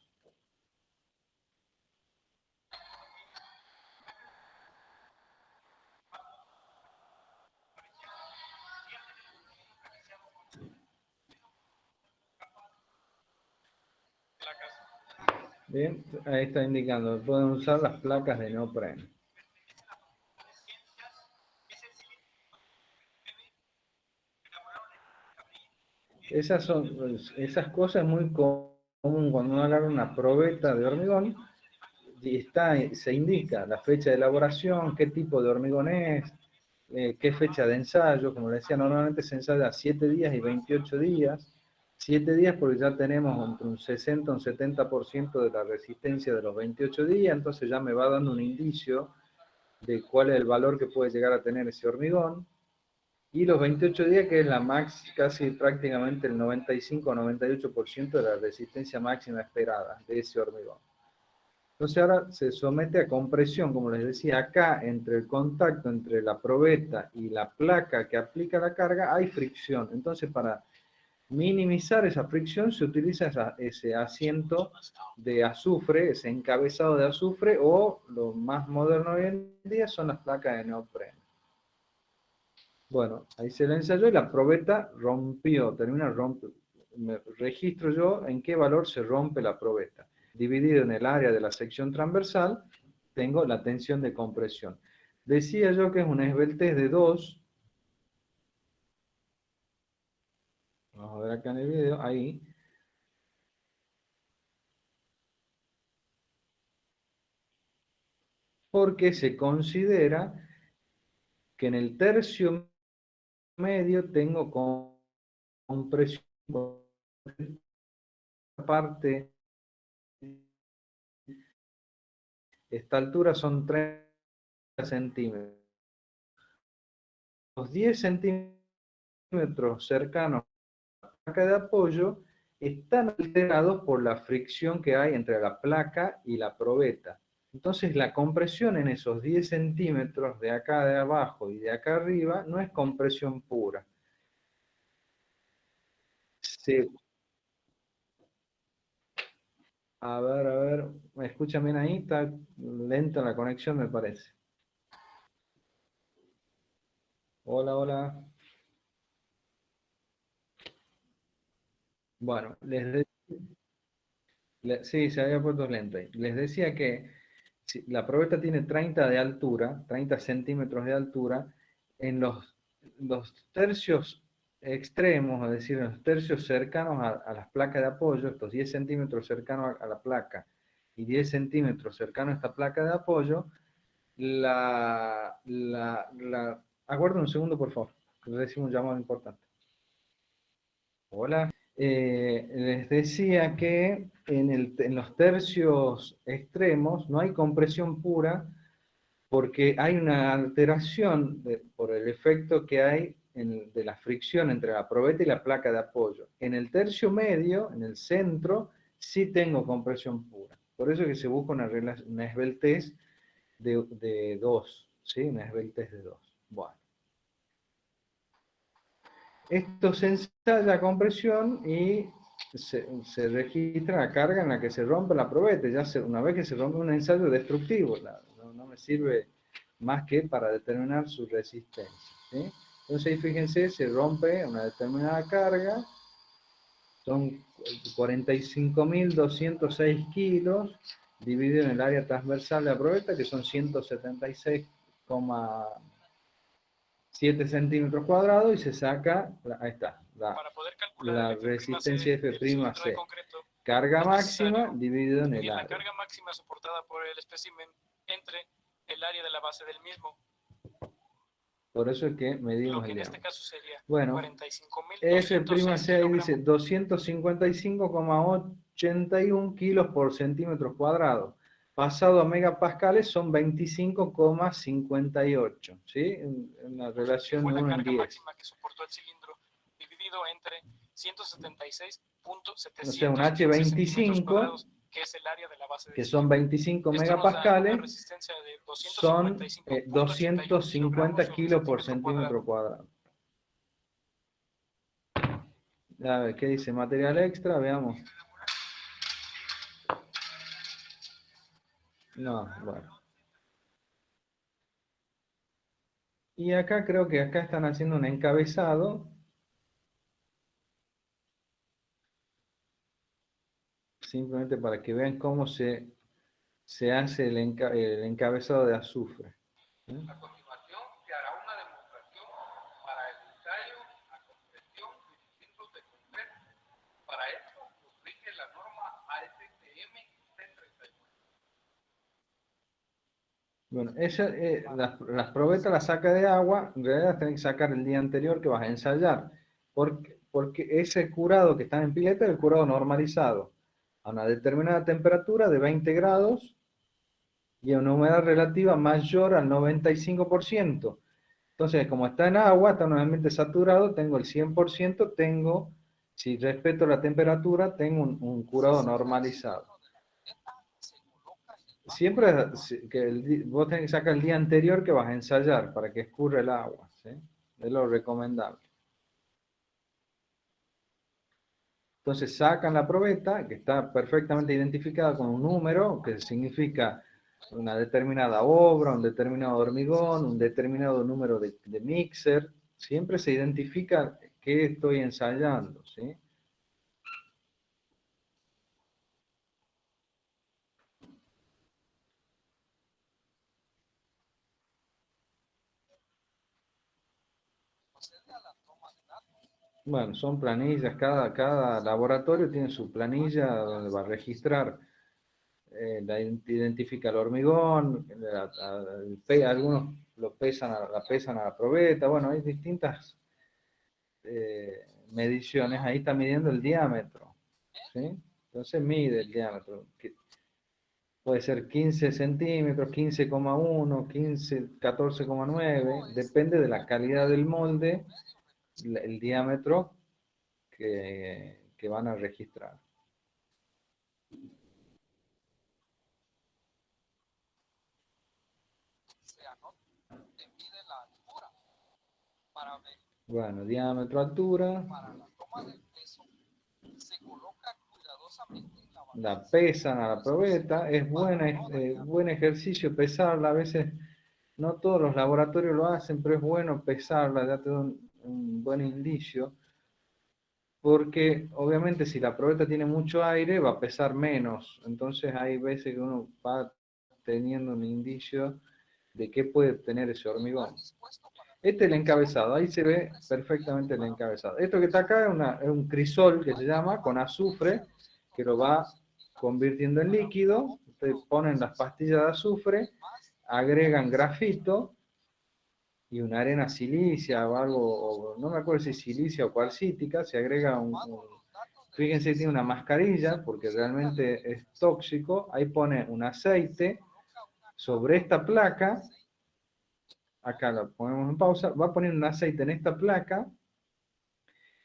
Bien, ahí está indicando, pueden usar las placas de neopreno. Esas cosas muy común cuando uno agarra una probeta de hormigón, y se indica la fecha de elaboración, qué tipo de hormigón es, qué fecha de ensayo. Como le decía, normalmente se ensaya 7 días y 28 días. 7 días porque ya tenemos entre un 60 y un 70% de la resistencia de los 28 días, entonces ya me va dando un indicio de cuál es el valor que puede llegar a tener ese hormigón. Y los 28 días, que es la casi prácticamente el 95 o 98% de la resistencia máxima esperada de ese hormigón. Entonces ahora se somete a compresión, como les decía, acá entre el contacto entre la probeta y la placa que aplica la carga hay fricción. Entonces para minimizar esa fricción se utiliza ese asiento de azufre, ese encabezado de azufre, o lo más moderno hoy en día son las placas de neopreno. Bueno, ahí se le ensayó y la probeta rompió, registro yo en qué valor se rompe la probeta. Dividido en el área de la sección transversal, tengo la tensión de compresión. Decía yo que es una esbeltez de 2. Vamos a ver acá en el video, ahí. Porque se considera que en el tercio medio tengo compresión. Parte, esta altura son 30 centímetros. Los 10 centímetros cercanos a la placa de apoyo están alterados por la fricción que hay entre la placa y la probeta. Entonces la compresión en esos 10 centímetros de acá de abajo y de acá arriba no es compresión pura. A ver, ¿me escuchan bien ahí? Está lenta la conexión, me parece. Hola, hola. Bueno, sí, se había puesto lento ahí. Les decía que si la probeta tiene 30 de altura, 30 centímetros de altura, en los tercios extremos, es decir, en los tercios cercanos a las placas de apoyo, estos 10 centímetros cercanos a la placa y 10 centímetros cercanos a esta placa de apoyo, aguarden un segundo, por favor, que recibo un llamado importante. Hola. Les decía que en los tercios extremos no hay compresión pura porque hay una alteración por el efecto que hay de la fricción entre la probeta y la placa de apoyo. En el tercio medio, en el centro, sí tengo compresión pura. Por eso es que se busca una esbeltez de 2, ¿sí? Una esbeltez de 2. Bueno. Esto se ensaya a compresión y se registra la carga en la que se rompe la probeta. Una vez que se rompe un ensayo destructivo, no me sirve más que para determinar su resistencia, ¿sí? Entonces ahí fíjense, se rompe una determinada carga, son 45.206 kilos, dividido en el área transversal de la probeta, que son 176,7 centímetros cuadrados, y se saca, ahí está, Para poder calcular la el F' resistencia del cilindro F'C. de concreto, Carga es máxima necesario dividido en el dividir la área. carga máxima soportada por el espécimen entre el área de la base del mismo. Por eso es que Lo medimos que el en este diámetro. caso sería Bueno, 45.206 F'C ahí dice kilogramos. 255,81 kilos por centímetro cuadrado. Pasado a megapascales son 25,58, ¿sí? Una relación Fue de la 1 en carga 10. máxima que soportó el cilindro, dividido entre 176.715 O sea, un centímetros H25, cuadrados, que es el área de la base del que son cilindro. 25 Esto nos da una megapascales, resistencia de son 255.81 250 kilogramos sobre kilos por centímetro centímetro cuadrado. cuadrado. A ver, ¿qué dice? Material extra, veamos. No, bueno. Y acá creo que acá están haciendo un encabezado. Simplemente para que vean cómo se hace el encabezado de azufre. A continuación se hará una demostración para el ensayo a compresión de cilindros de concreto. Para esto nos rige la norma ASTM C39. Bueno, las probetas las saca de agua, en realidad las tenés que sacar el día anterior que vas a ensayar, porque ese curado que está en pileta es el curado normalizado, a una determinada temperatura de 20 grados y a una humedad relativa mayor al 95%. Entonces, como está en agua, está en un ambiente saturado, tengo el 100%, si respeto la temperatura, tengo un curado normalizado. Siempre vos tenés que sacar el día anterior que vas a ensayar para que escurra el agua, ¿sí? Es lo recomendable. Entonces sacan la probeta, que está perfectamente identificada con un número, que significa una determinada obra, un determinado hormigón, un determinado número de mixer. Siempre se identifica qué estoy ensayando, ¿sí? Bueno, son planillas, cada laboratorio tiene su planilla donde va a registrar, identifica el hormigón, algunos la pesan a la probeta, bueno, hay distintas mediciones, ahí está midiendo el diámetro, ¿sí? Entonces mide el diámetro, que puede ser 15 centímetros, 15,1, 15, 14,9, depende de la calidad del molde, el diámetro que van a registrar. Bueno, diámetro, altura. La pesan a la probeta. Es buen ejercicio pesarla. A veces no todos los laboratorios lo hacen, pero es bueno pesarla, ya te da un buen indicio. Porque obviamente si la probeta tiene mucho aire va a pesar menos. Entonces hay veces que uno va a teniendo un indicio de qué puede tener ese hormigón. Este es el encabezado, ahí se ve perfectamente el encabezado. Esto que está acá es un crisol que se llama, con azufre, que lo va convirtiendo en líquido. Ustedes ponen las pastillas de azufre, agregan grafito y una arena silicia o algo, no me acuerdo si es silicia o cuarcítica, se agrega fíjense, tiene una mascarilla porque realmente es tóxico. Ahí pone un aceite sobre esta placa. Acá lo ponemos en pausa, va a poner un aceite en esta placa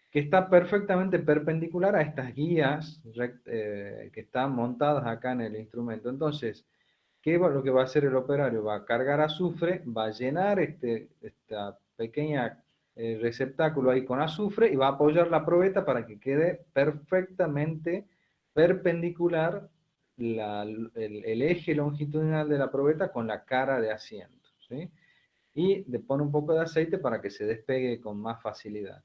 que está perfectamente perpendicular a estas guías que están montadas acá en el instrumento. Entonces, lo que va a hacer el operario? Va a cargar azufre, va a llenar esta pequeña receptáculo ahí con azufre y va a apoyar la probeta para que quede perfectamente perpendicular el eje longitudinal de la probeta con la cara de asiento, ¿sí? Y le pone un poco de aceite para que se despegue con más facilidad.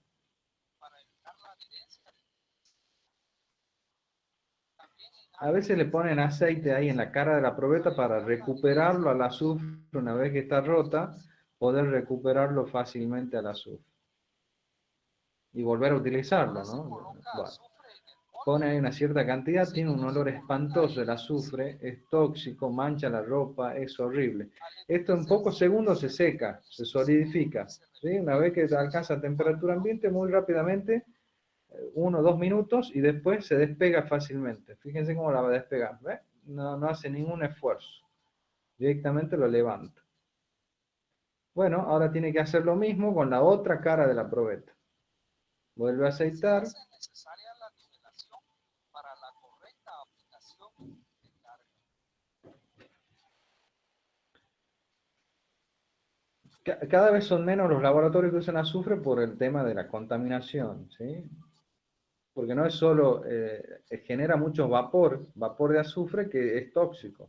A veces le ponen aceite ahí en la cara de la probeta para recuperarlo al azufre una vez que está rota, poder recuperarlo fácilmente al azufre. Y volver a utilizarlo, ¿no? Bueno, pone ahí una cierta cantidad, tiene un olor espantoso el azufre, es tóxico, mancha la ropa, es horrible. Esto en pocos segundos se seca, se solidifica, ¿sí? Una vez que alcanza temperatura ambiente, muy rápidamente, 1 o 2 minutos, y después se despega fácilmente. Fíjense cómo la va a despegar, ¿ves? No hace ningún esfuerzo, directamente lo levanta. Bueno, ahora tiene que hacer lo mismo con la otra cara de la probeta. Vuelve a aceitar. Cada vez son menos los laboratorios que usan azufre por el tema de la contaminación, ¿sí? Porque no es solo, genera mucho vapor de azufre que es tóxico.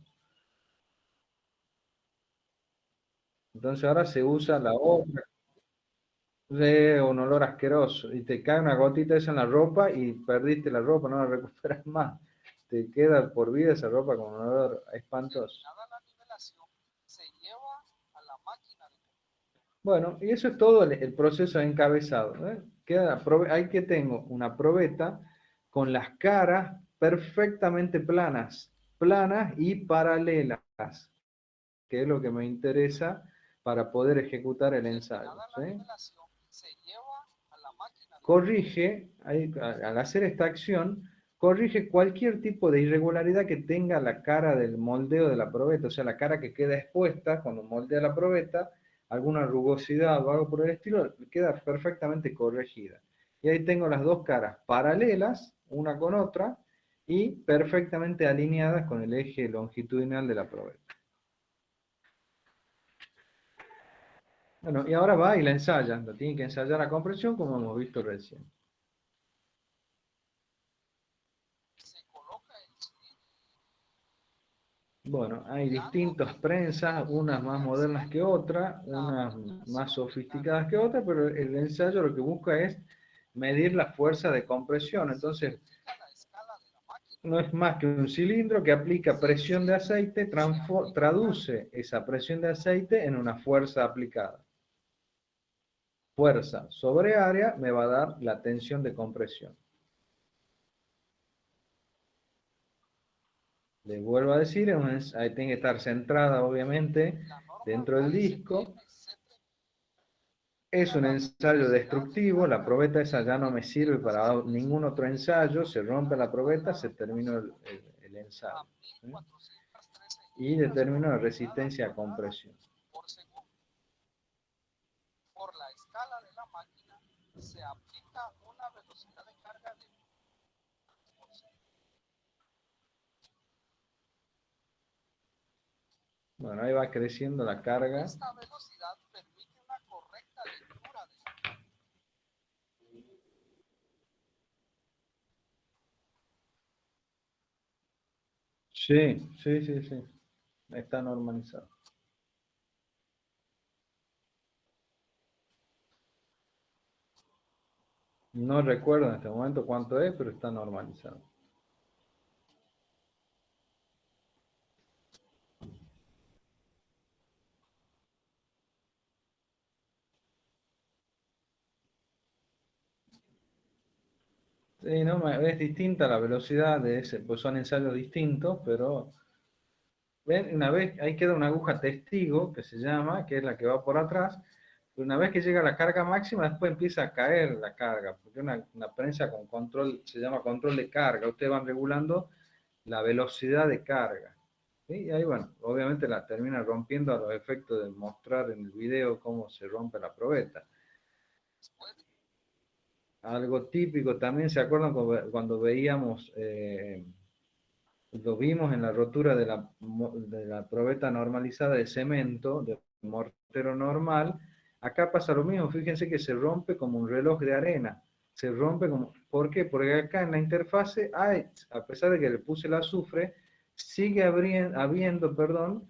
Entonces ahora se usa la otra, un olor asqueroso, y te cae una gotita esa en la ropa y perdiste la ropa, no la recuperas más. Te queda por vida esa ropa con un olor espantoso. Bueno, y eso es todo el proceso de encabezado, ¿eh? Ahí que tengo una probeta con las caras perfectamente planas y paralelas, que es lo que me interesa para poder ejecutar el ensayo, ¿sí? Corrige, al hacer esta acción, corrige cualquier tipo de irregularidad que tenga la cara del moldeo de la probeta, o sea, la cara que queda expuesta cuando moldea la probeta, alguna rugosidad o algo por el estilo, queda perfectamente corregida. Y ahí tengo las dos caras paralelas, una con otra, y perfectamente alineadas con el eje longitudinal de la probeta. Bueno, y ahora va y la ensaya, la tiene que ensayar a compresión como hemos visto recién. Bueno, hay distintas prensas, unas más modernas que otras, unas más sofisticadas que otras, pero el ensayo lo que busca es medir la fuerza de compresión. Entonces, no es más que un cilindro que aplica presión de aceite, traduce esa presión de aceite en una fuerza aplicada. Fuerza sobre área me va a dar la tensión de compresión. Les vuelvo a decir, ahí tiene que estar centrada obviamente dentro del disco. Es un ensayo destructivo, la probeta esa ya no me sirve para ningún otro ensayo, se rompe la probeta, se terminó el ensayo, ¿sí? Y determino la resistencia a compresión. Bueno, ahí va creciendo la carga. Sí, sí, sí, sí. Está normalizado. No recuerdo en este momento cuánto es, pero está normalizado. no, es distinta la velocidad de ese, pues son ensayos distintos, pero ven, una vez, ahí queda una aguja testigo, que se llama, que es la que va por atrás, pero una vez que llega a la carga máxima, después empieza a caer la carga, porque una prensa con control, se llama control de carga, ustedes van regulando la velocidad de carga. ¿Sí? Y ahí, bueno, obviamente la termina rompiendo a los efectos de mostrar en el video cómo se rompe la probeta. Algo típico también, ¿se acuerdan cuando veíamos, lo vimos en la rotura de la probeta normalizada de cemento, de mortero normal? Acá pasa lo mismo, fíjense que se rompe como un reloj de arena. Se rompe como, ¿por qué? Porque acá en la interfase hay, a pesar de que le puse el azufre, sigue habiendo, perdón,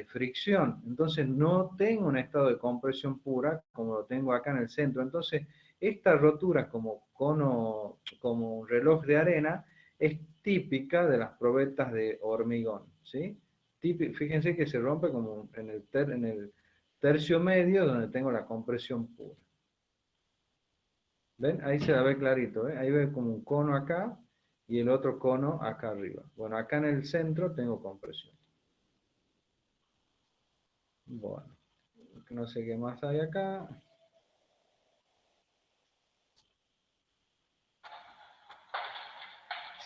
fricción. Entonces no tengo un estado de compresión pura como lo tengo acá en el centro. Entonces esta rotura como cono, como un reloj de arena, es típica de las probetas de hormigón, ¿sí? Fíjense que se rompe como en el tercio medio donde tengo la compresión pura. ¿Ven? Ahí se la ve clarito, ¿eh? Ahí ve como un cono acá y el otro cono acá arriba. Bueno, acá en el centro tengo compresión. Bueno, no sé qué más hay acá.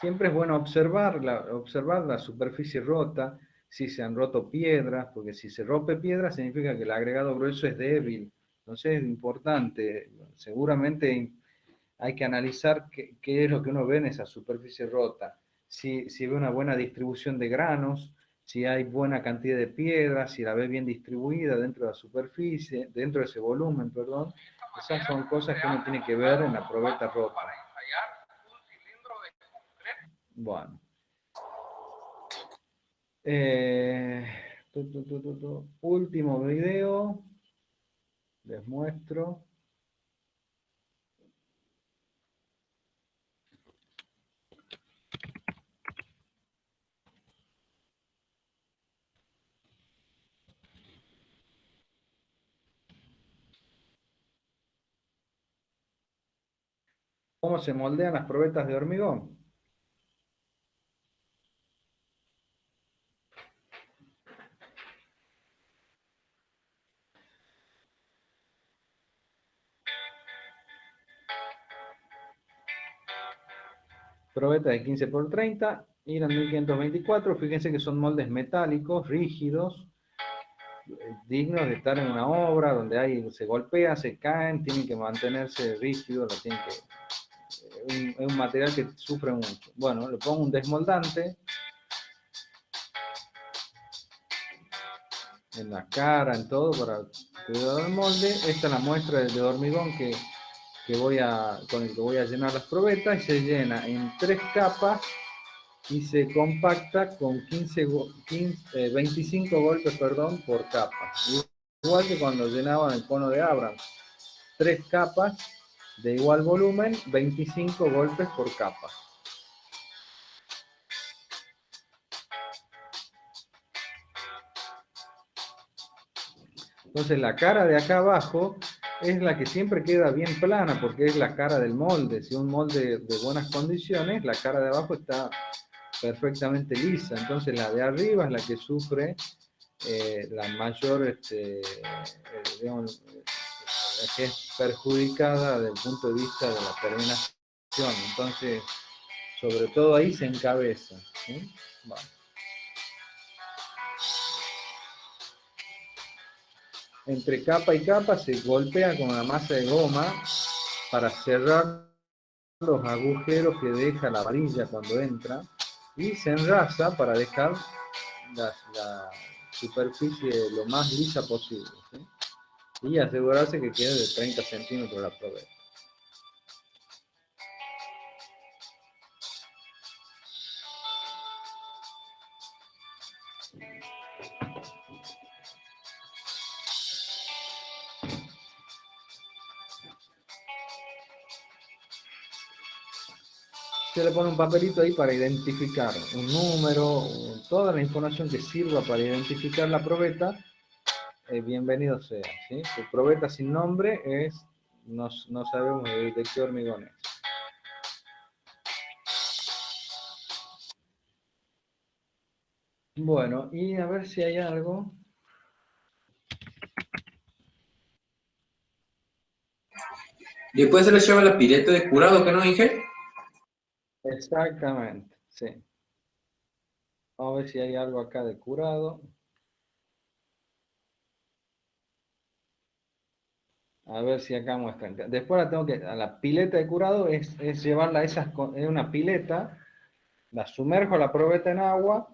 Siempre es bueno observar la superficie rota, si se han roto piedras, porque si se rompe piedras significa que el agregado grueso es débil. Entonces es importante, seguramente hay que analizar qué es lo que uno ve en esa superficie rota. Si ve una buena distribución de granos, si hay buena cantidad de piedras, si la ve bien distribuida dentro de la superficie, dentro de ese volumen, perdón. Esas son cosas que uno tiene que ver en la probeta rota. Bueno. Último video. Les muestro. ¿Cómo se moldean las probetas de hormigón? Probeta de 15 por 30, Iran 1524, fíjense que son moldes metálicos, rígidos, dignos de estar en una obra donde se golpea, se caen, tienen que mantenerse rígidos, es un material que sufre mucho. Bueno, le pongo un desmoldante en la cara, en todo, para cuidar el molde. Esta es la muestra de hormigón con el que voy a llenar las probetas, y se llena en 3 capas y se compacta con 25 golpes, perdón, por capa. Igual que cuando llenaban el cono de Abrams. 3 capas de igual volumen, 25 golpes por capa. Entonces la cara de acá abajo es la que siempre queda bien plana, porque es la cara del molde. Si un molde de buenas condiciones, la cara de abajo está perfectamente lisa. Entonces la de arriba es la que sufre la mayor, digamos, la que es perjudicada desde el punto de vista de la terminación. Entonces, sobre todo ahí se encabeza, ¿sí? Bueno. Entre capa y capa se golpea con una masa de goma para cerrar los agujeros que deja la varilla cuando entra, y se enrasa para dejar la superficie lo más lisa posible, ¿sí? Y asegurarse que quede de 30 centímetros la probeta. Se le pone un papelito ahí para identificar un número, toda la información que sirva para identificar la probeta, bienvenido sea, ¿sí? Su probeta sin nombre no sabemos de qué hormigón es. Bueno, y a ver si hay algo. Después se le lleva la pileta de curado, ¿que no, Inge? Exactamente, sí. Vamos a ver si hay algo acá de curado. A ver si acá muestran. Después la tengo que, a la pileta de curado es llevarla a esas, es una pileta, la sumerjo la probeta en agua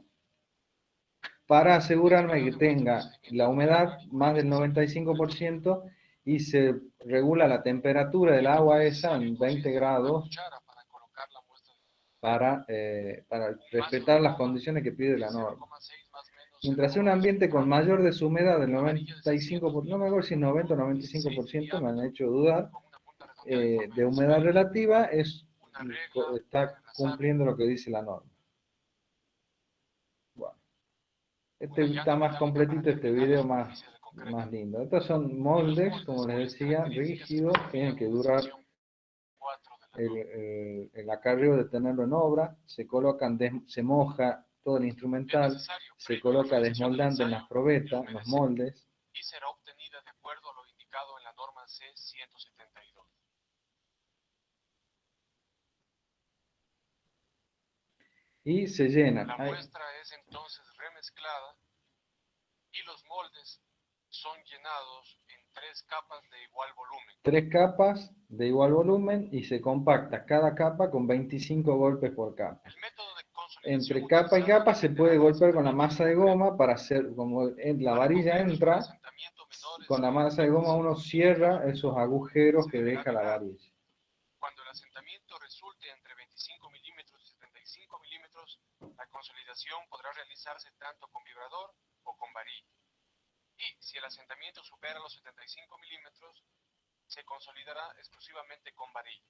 para asegurarme que tenga la humedad más del 95% y se regula la temperatura del agua esa en 20 grados para respetar las condiciones que pide la norma. Mientras sea un ambiente con mayor deshumedad del 95%, no me acuerdo si 90 o 95%, me han hecho dudar, de humedad relativa, está cumpliendo lo que dice la norma. Bueno, este está más completito, este video más lindo. Estos son moldes, como les decía, rígidos, tienen que durar el acarreo de tenerlo en obra, se colocan, se moja todo el instrumental, se coloca desmoldante en las probetas, en los moldes, y será obtenida de acuerdo a lo indicado en la norma C-172. y se llenan. La muestra es entonces remezclada y los moldes son llenados en 3 capas de igual volumen. 3 capas de igual volumen y se compacta cada capa con 25 golpes por capa. El método de consolidación Entre capa y capa se puede golpear con la masa de goma para hacer, como la varilla entra, con la masa de goma uno cierra esos agujeros que deja la varilla. Cuando el asentamiento resulte entre 25 milímetros y 75 milímetros, la consolidación podrá realizarse tanto con vibrador o con varilla. Y si el asentamiento supera los 75 milímetros, se consolidará exclusivamente con varilla.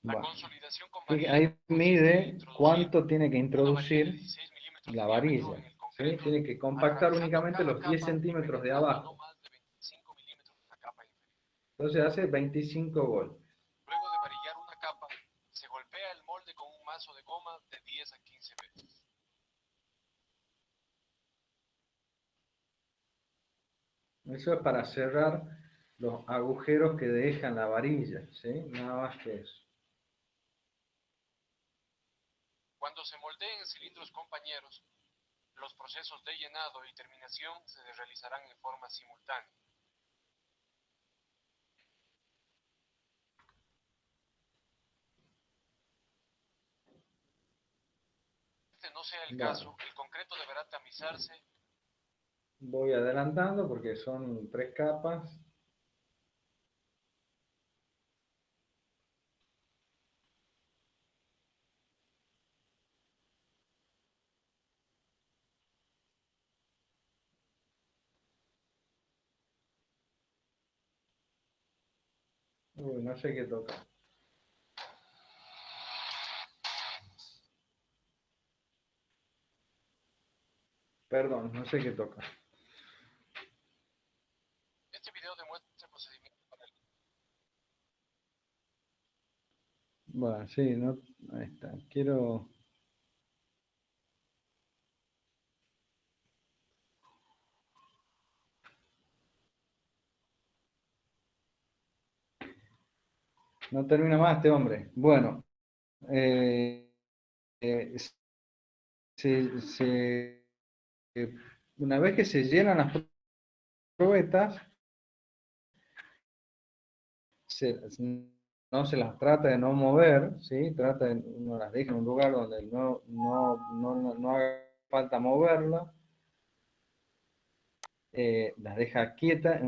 La Bueno, consolidación con y varilla ahí mide cuánto tiene que introducir la varilla. ¿Sí? Tiene que compactar únicamente los 10 centímetros de abajo. Entonces hace 25 golpes. Luego de varillar una capa, se golpea el molde con un mazo de goma de 10 a 15 veces. Eso es para cerrar los agujeros que dejan la varilla, ¿sí? Nada más que eso. Cuando se moldeen cilindros compañeros, los procesos de llenado y terminación se realizarán en forma simultánea. Este no sea el caso, el concreto deberá tamizarse. Voy adelantando porque son 3 capas. Uy, no sé qué toca. Perdón, no sé qué toca. Este video demuestra el procedimiento para el... Bueno, sí, no, ahí está. Quiero... No termina más este hombre. Bueno, eh, eh, una vez que se llenan las probetas, no se las trata de no mover, ¿sí? Uno las deja en un lugar donde no haga falta moverla. Las deja quietas,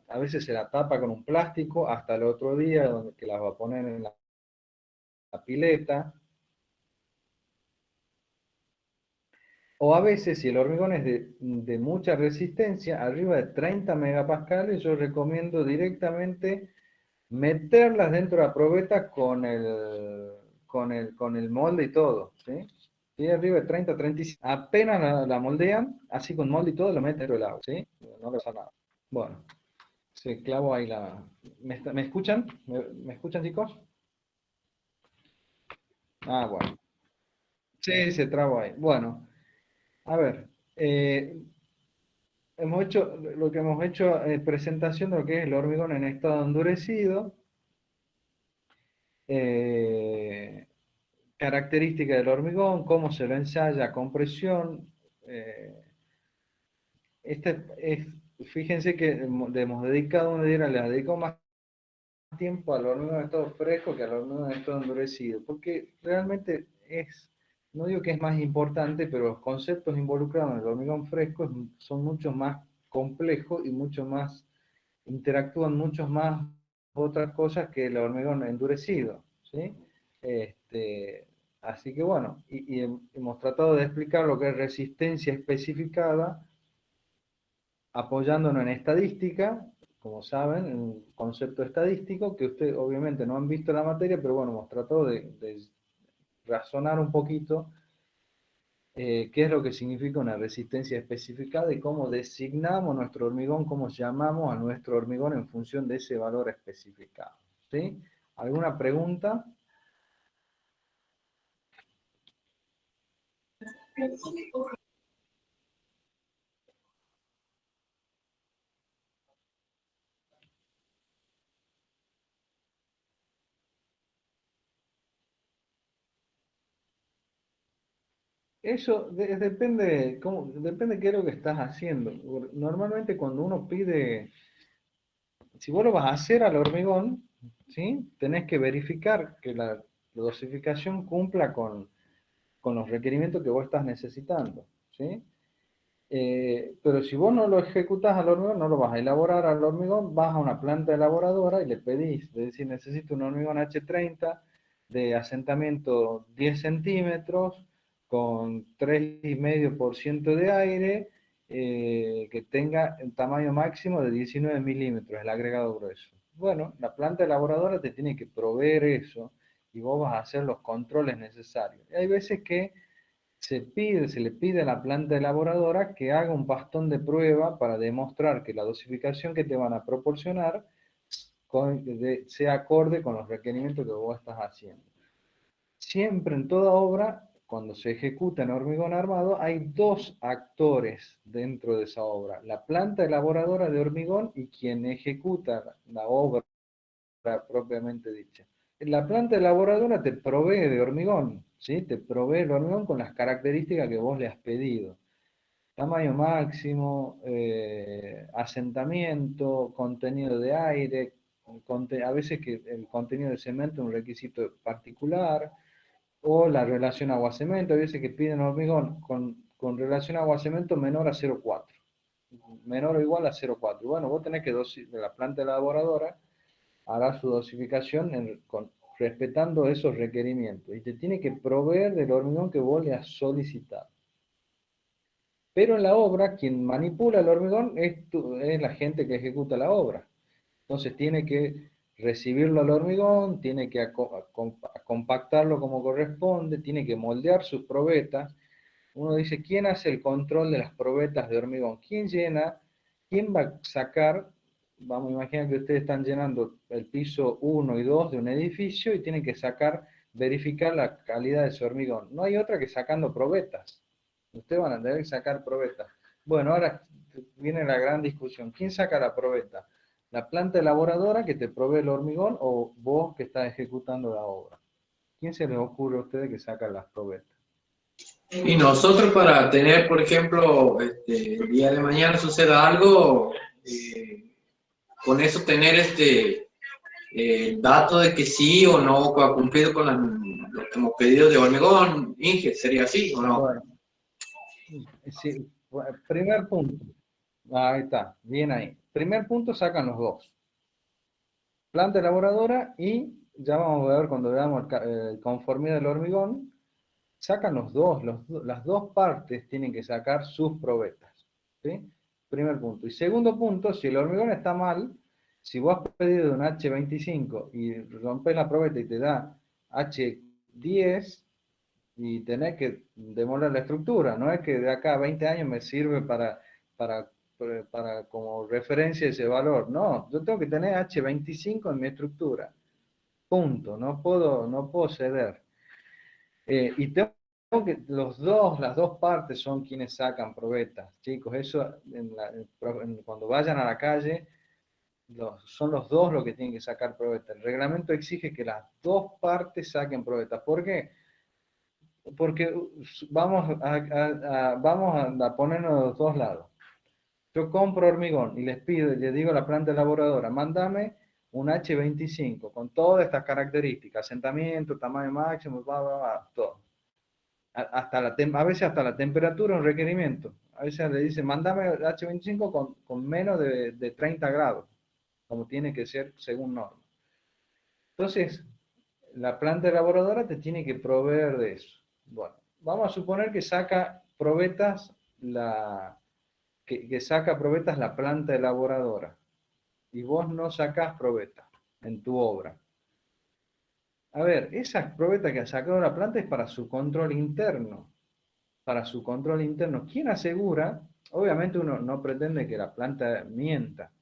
a veces se la tapa con un plástico hasta el otro día, que las va a poner en la pileta. O a veces, si el hormigón es de mucha resistencia, arriba de 30 megapascales, yo recomiendo directamente meterlas dentro de la probeta con el molde y todo, ¿sí? Y arriba de 30, 35, apenas la moldean, así con molde y todo, lo meten dentro del agua, ¿sí? No le pasa nada. Bueno, se clavo ahí la... ¿Me escuchan? ¿Me escuchan, chicos? Ah, bueno. Sí, se trabó ahí. Bueno, a ver, lo que hemos hecho es presentación de lo que es el hormigón en estado endurecido, eh, características del hormigón, cómo se lo ensaya, compresión. eh, Fíjense que hemos dedicado una día, le dedicado más tiempo al hormigón en estado fresco que al hormigón en estado endurecido, porque realmente no digo que es más importante, pero los conceptos involucrados en el hormigón fresco son mucho más complejos y mucho más, interactúan mucho más otras cosas que el hormigón endurecido, ¿sí? Así que bueno, y hemos tratado de explicar lo que es resistencia especificada, apoyándonos en estadística, como saben, en un concepto estadístico, que ustedes obviamente no han visto la materia, pero bueno, hemos tratado de razonar un poquito qué es lo que significa una resistencia especificada y cómo designamos nuestro hormigón, cómo llamamos a nuestro hormigón en función de ese valor especificado. ¿Sí? ¿Alguna pregunta? Eso depende, depende qué es lo que estás haciendo. Normalmente cuando uno pide, si vos lo vas a hacer al hormigón, ¿sí? Tenés que verificar que la dosificación cumpla con los requerimientos que vos estás necesitando, ¿sí? Pero si vos no lo ejecutás al hormigón, no lo vas a elaborar al hormigón, vas a una planta elaboradora y le pedís, le decís, necesito un hormigón H30 de asentamiento 10 centímetros, con 3,5% de aire, que tenga un tamaño máximo de 19 milímetros, el agregado grueso. Bueno, la planta elaboradora te tiene que proveer eso y vos vas a hacer los controles necesarios. Y hay veces que se le pide a la planta elaboradora que haga un bastón de prueba para demostrar que la dosificación que te van a proporcionar sea acorde con los requerimientos que vos estás haciendo. Siempre en toda obra, cuando se ejecuta en hormigón armado, hay dos actores dentro de esa obra: la planta elaboradora de hormigón y quien ejecuta la obra propiamente dicha. La planta elaboradora te provee de hormigón, ¿sí? Te provee el hormigón con las características que vos le has pedido. Tamaño máximo, asentamiento, contenido de aire, a veces que el contenido de cemento es un requisito particular, o la relación agua-cemento, a veces que piden hormigón con relación agua-cemento menor a 0,4, menor o igual a 0,4. Bueno, vos tenés que de la planta elaboradora hará su dosificación respetando esos requerimientos y te tiene que proveer del hormigón que vos le has solicitado. Pero en la obra, quien manipula el hormigón es la gente que ejecuta la obra. Entonces tiene que recibirlo al hormigón, tiene que compactarlo como corresponde, tiene que moldear sus probetas. Uno dice, ¿quién hace el control de las probetas de hormigón? ¿Quién llena? ¿Quién va a sacar? Vamos a imaginar que ustedes están llenando el piso 1 y 2 de un edificio y tienen que verificar la calidad de su hormigón. No hay otra que sacando probetas. Ustedes van a tener que sacar probetas. Bueno, ahora viene la gran discusión. ¿Quién saca la probeta? ¿La planta elaboradora que te provee el hormigón o vos que estás ejecutando la obra? ¿Quién se les ocurre a ustedes que saca las probetas? Y nosotros para tener, por ejemplo, el día de mañana suceda algo, con eso tener dato de que sí o no ha cumplido con lo que hemos pedido de hormigón, Inge, ¿sería así o no? Bueno, sí, primer punto. Ahí está, bien ahí. Primer punto, sacan los dos. Planta elaboradora y ya vamos a ver cuando veamos conformidad del hormigón, sacan los dos, las dos partes tienen que sacar sus probetas. ¿Sí? Primer punto. Y segundo punto, si el hormigón está mal, si vos has pedido un H25 y rompes la probeta y te da H10, y tenés que demoler la estructura, no es que de acá a 20 años me sirve para, como referencia ese valor, no, yo tengo que tener H25 en mi estructura, punto, no puedo ceder. Y tengo que las dos partes son quienes sacan probetas, chicos. Eso cuando vayan a la calle, son los dos los que tienen que sacar probetas. El reglamento exige que las dos partes saquen probetas. ¿Por qué? Porque vamos a ponernos de los dos lados. Yo compro hormigón y les pido, y les digo a la planta elaboradora, mándame un H25 con todas estas características, asentamiento, tamaño máximo, todo. A veces hasta la temperatura es un requerimiento. A veces le dicen, mándame el H25 con menos de 30 grados, como tiene que ser según norma. Entonces, la planta elaboradora te tiene que proveer de eso. Bueno, vamos a suponer que saca probetas que saca probetas la planta elaboradora y vos no sacás probetas en tu obra. A ver, esas probetas que ha sacado la planta es para su control interno. Para su control interno. ¿Quién asegura? Obviamente uno no pretende que la planta mienta.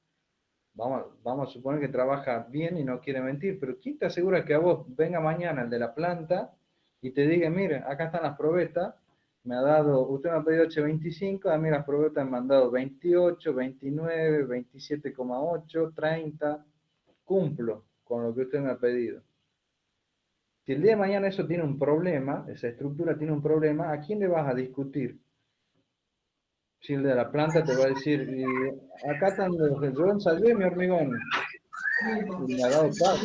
Vamos a suponer que trabaja bien y no quiere mentir, pero ¿quién te asegura que a vos venga mañana el de la planta y te diga, mire, acá están las probetas, usted me ha pedido H25, a mí las probetas me han dado 28, 29, 27,8, 30, cumplo con lo que usted me ha pedido? Si el día de mañana eso tiene un problema, esa estructura tiene un problema, ¿a quién le vas a discutir? Si el de la planta te va a decir, acá están yo ensayé mi hormigón, y me ha dado tal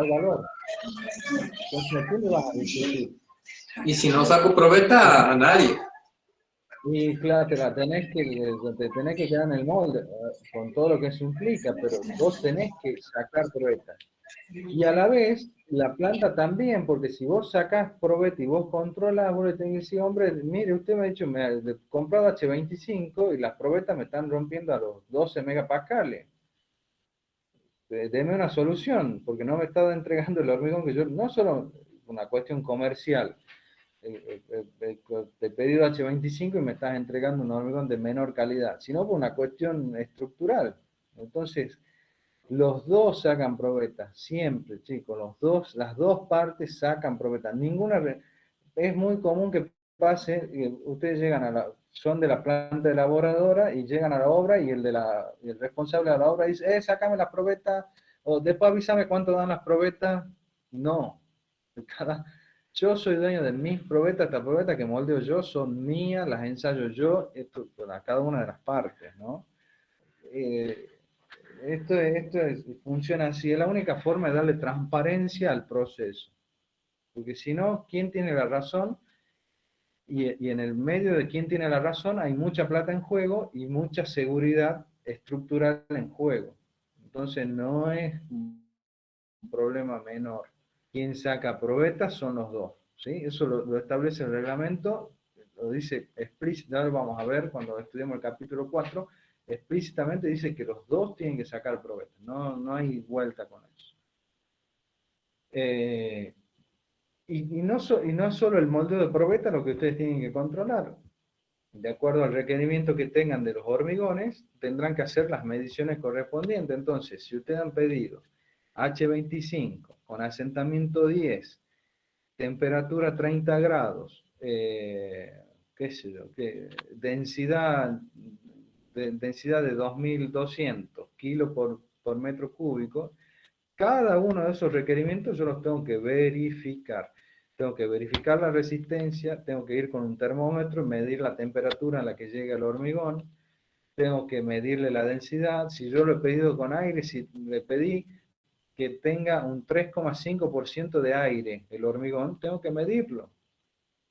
valor. Entonces, ¿a quién le vas a discutir? Y si no saco probeta, a nadie. Y claro, te tenés que quedar en el molde, con todo lo que eso implica, pero vos tenés que sacar probetas. Y a la vez, la planta también, porque si vos sacás probeta y vos controlas, vos le tenés que decir, hombre, mire, usted me ha dicho, me ha comprado H25 y las probetas me están rompiendo a los 12 megapascales. Deme una solución, porque no me está entregando el hormigón que yo, no solo una cuestión comercial, te he pedido H25 y me estás entregando un hormigón de menor calidad, sino por una cuestión estructural. Entonces, los dos sacan probetas, siempre, chicos, las dos partes sacan probetas. Es muy común que pase, ustedes son de la planta elaboradora y llegan a la obra y el responsable de la obra dice, sácame las probetas, o después avísame cuánto dan las probetas. No, yo soy dueño de mis probetas, estas probetas que moldeo yo son mías, las ensayo yo, esto para cada una de las partes, ¿no? Funciona así, es la única forma de darle transparencia al proceso. Porque si no, ¿quién tiene la razón? Y en el medio de quién tiene la razón hay mucha plata en juego y mucha seguridad estructural en juego. Entonces no es un problema menor. Quien saca probetas son los dos. ¿Sí? Eso lo establece el reglamento, lo dice explícitamente, ahora vamos a ver cuando estudiemos el capítulo 4, explícitamente dice que los dos tienen que sacar probetas, no hay vuelta con eso. Y no solo el moldeo de probeta lo que ustedes tienen que controlar. De acuerdo al requerimiento que tengan de los hormigones, tendrán que hacer las mediciones correspondientes. Entonces, si ustedes han pedido H25 con asentamiento 10, temperatura 30 grados, qué sé yo, densidad de 2200 kilos por metro cúbico, cada uno de esos requerimientos yo los tengo que verificar. Tengo que verificar la resistencia, tengo que ir con un termómetro, medir la temperatura a la que llega el hormigón, tengo que medirle la densidad. Si yo lo he pedido con aire, si le pedí que tenga un 3,5% de aire el hormigón, tengo que medirlo.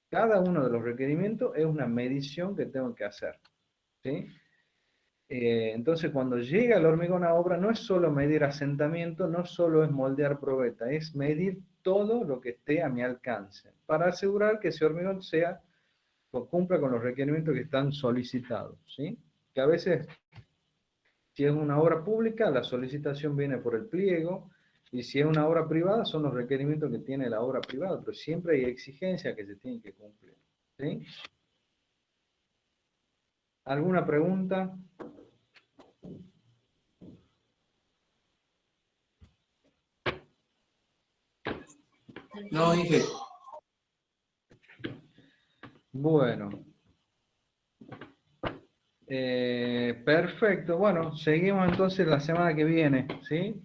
Cada uno de los requerimientos es una medición que tengo que hacer. ¿Sí? Entonces, cuando llega el hormigón a obra, no es solo medir asentamiento, no solo es moldear probeta, es medir todo lo que esté a mi alcance, para asegurar que ese hormigón cumpla con los requerimientos que están solicitados. ¿Sí? Que a veces, si es una obra pública, la solicitación viene por el pliego, y si es una obra privada, son los requerimientos que tiene la obra privada, pero siempre hay exigencias que se tienen que cumplir. ¿Sí? ¿Alguna pregunta? No, Inge. Bueno. Perfecto. Bueno, seguimos entonces la semana que viene, ¿sí?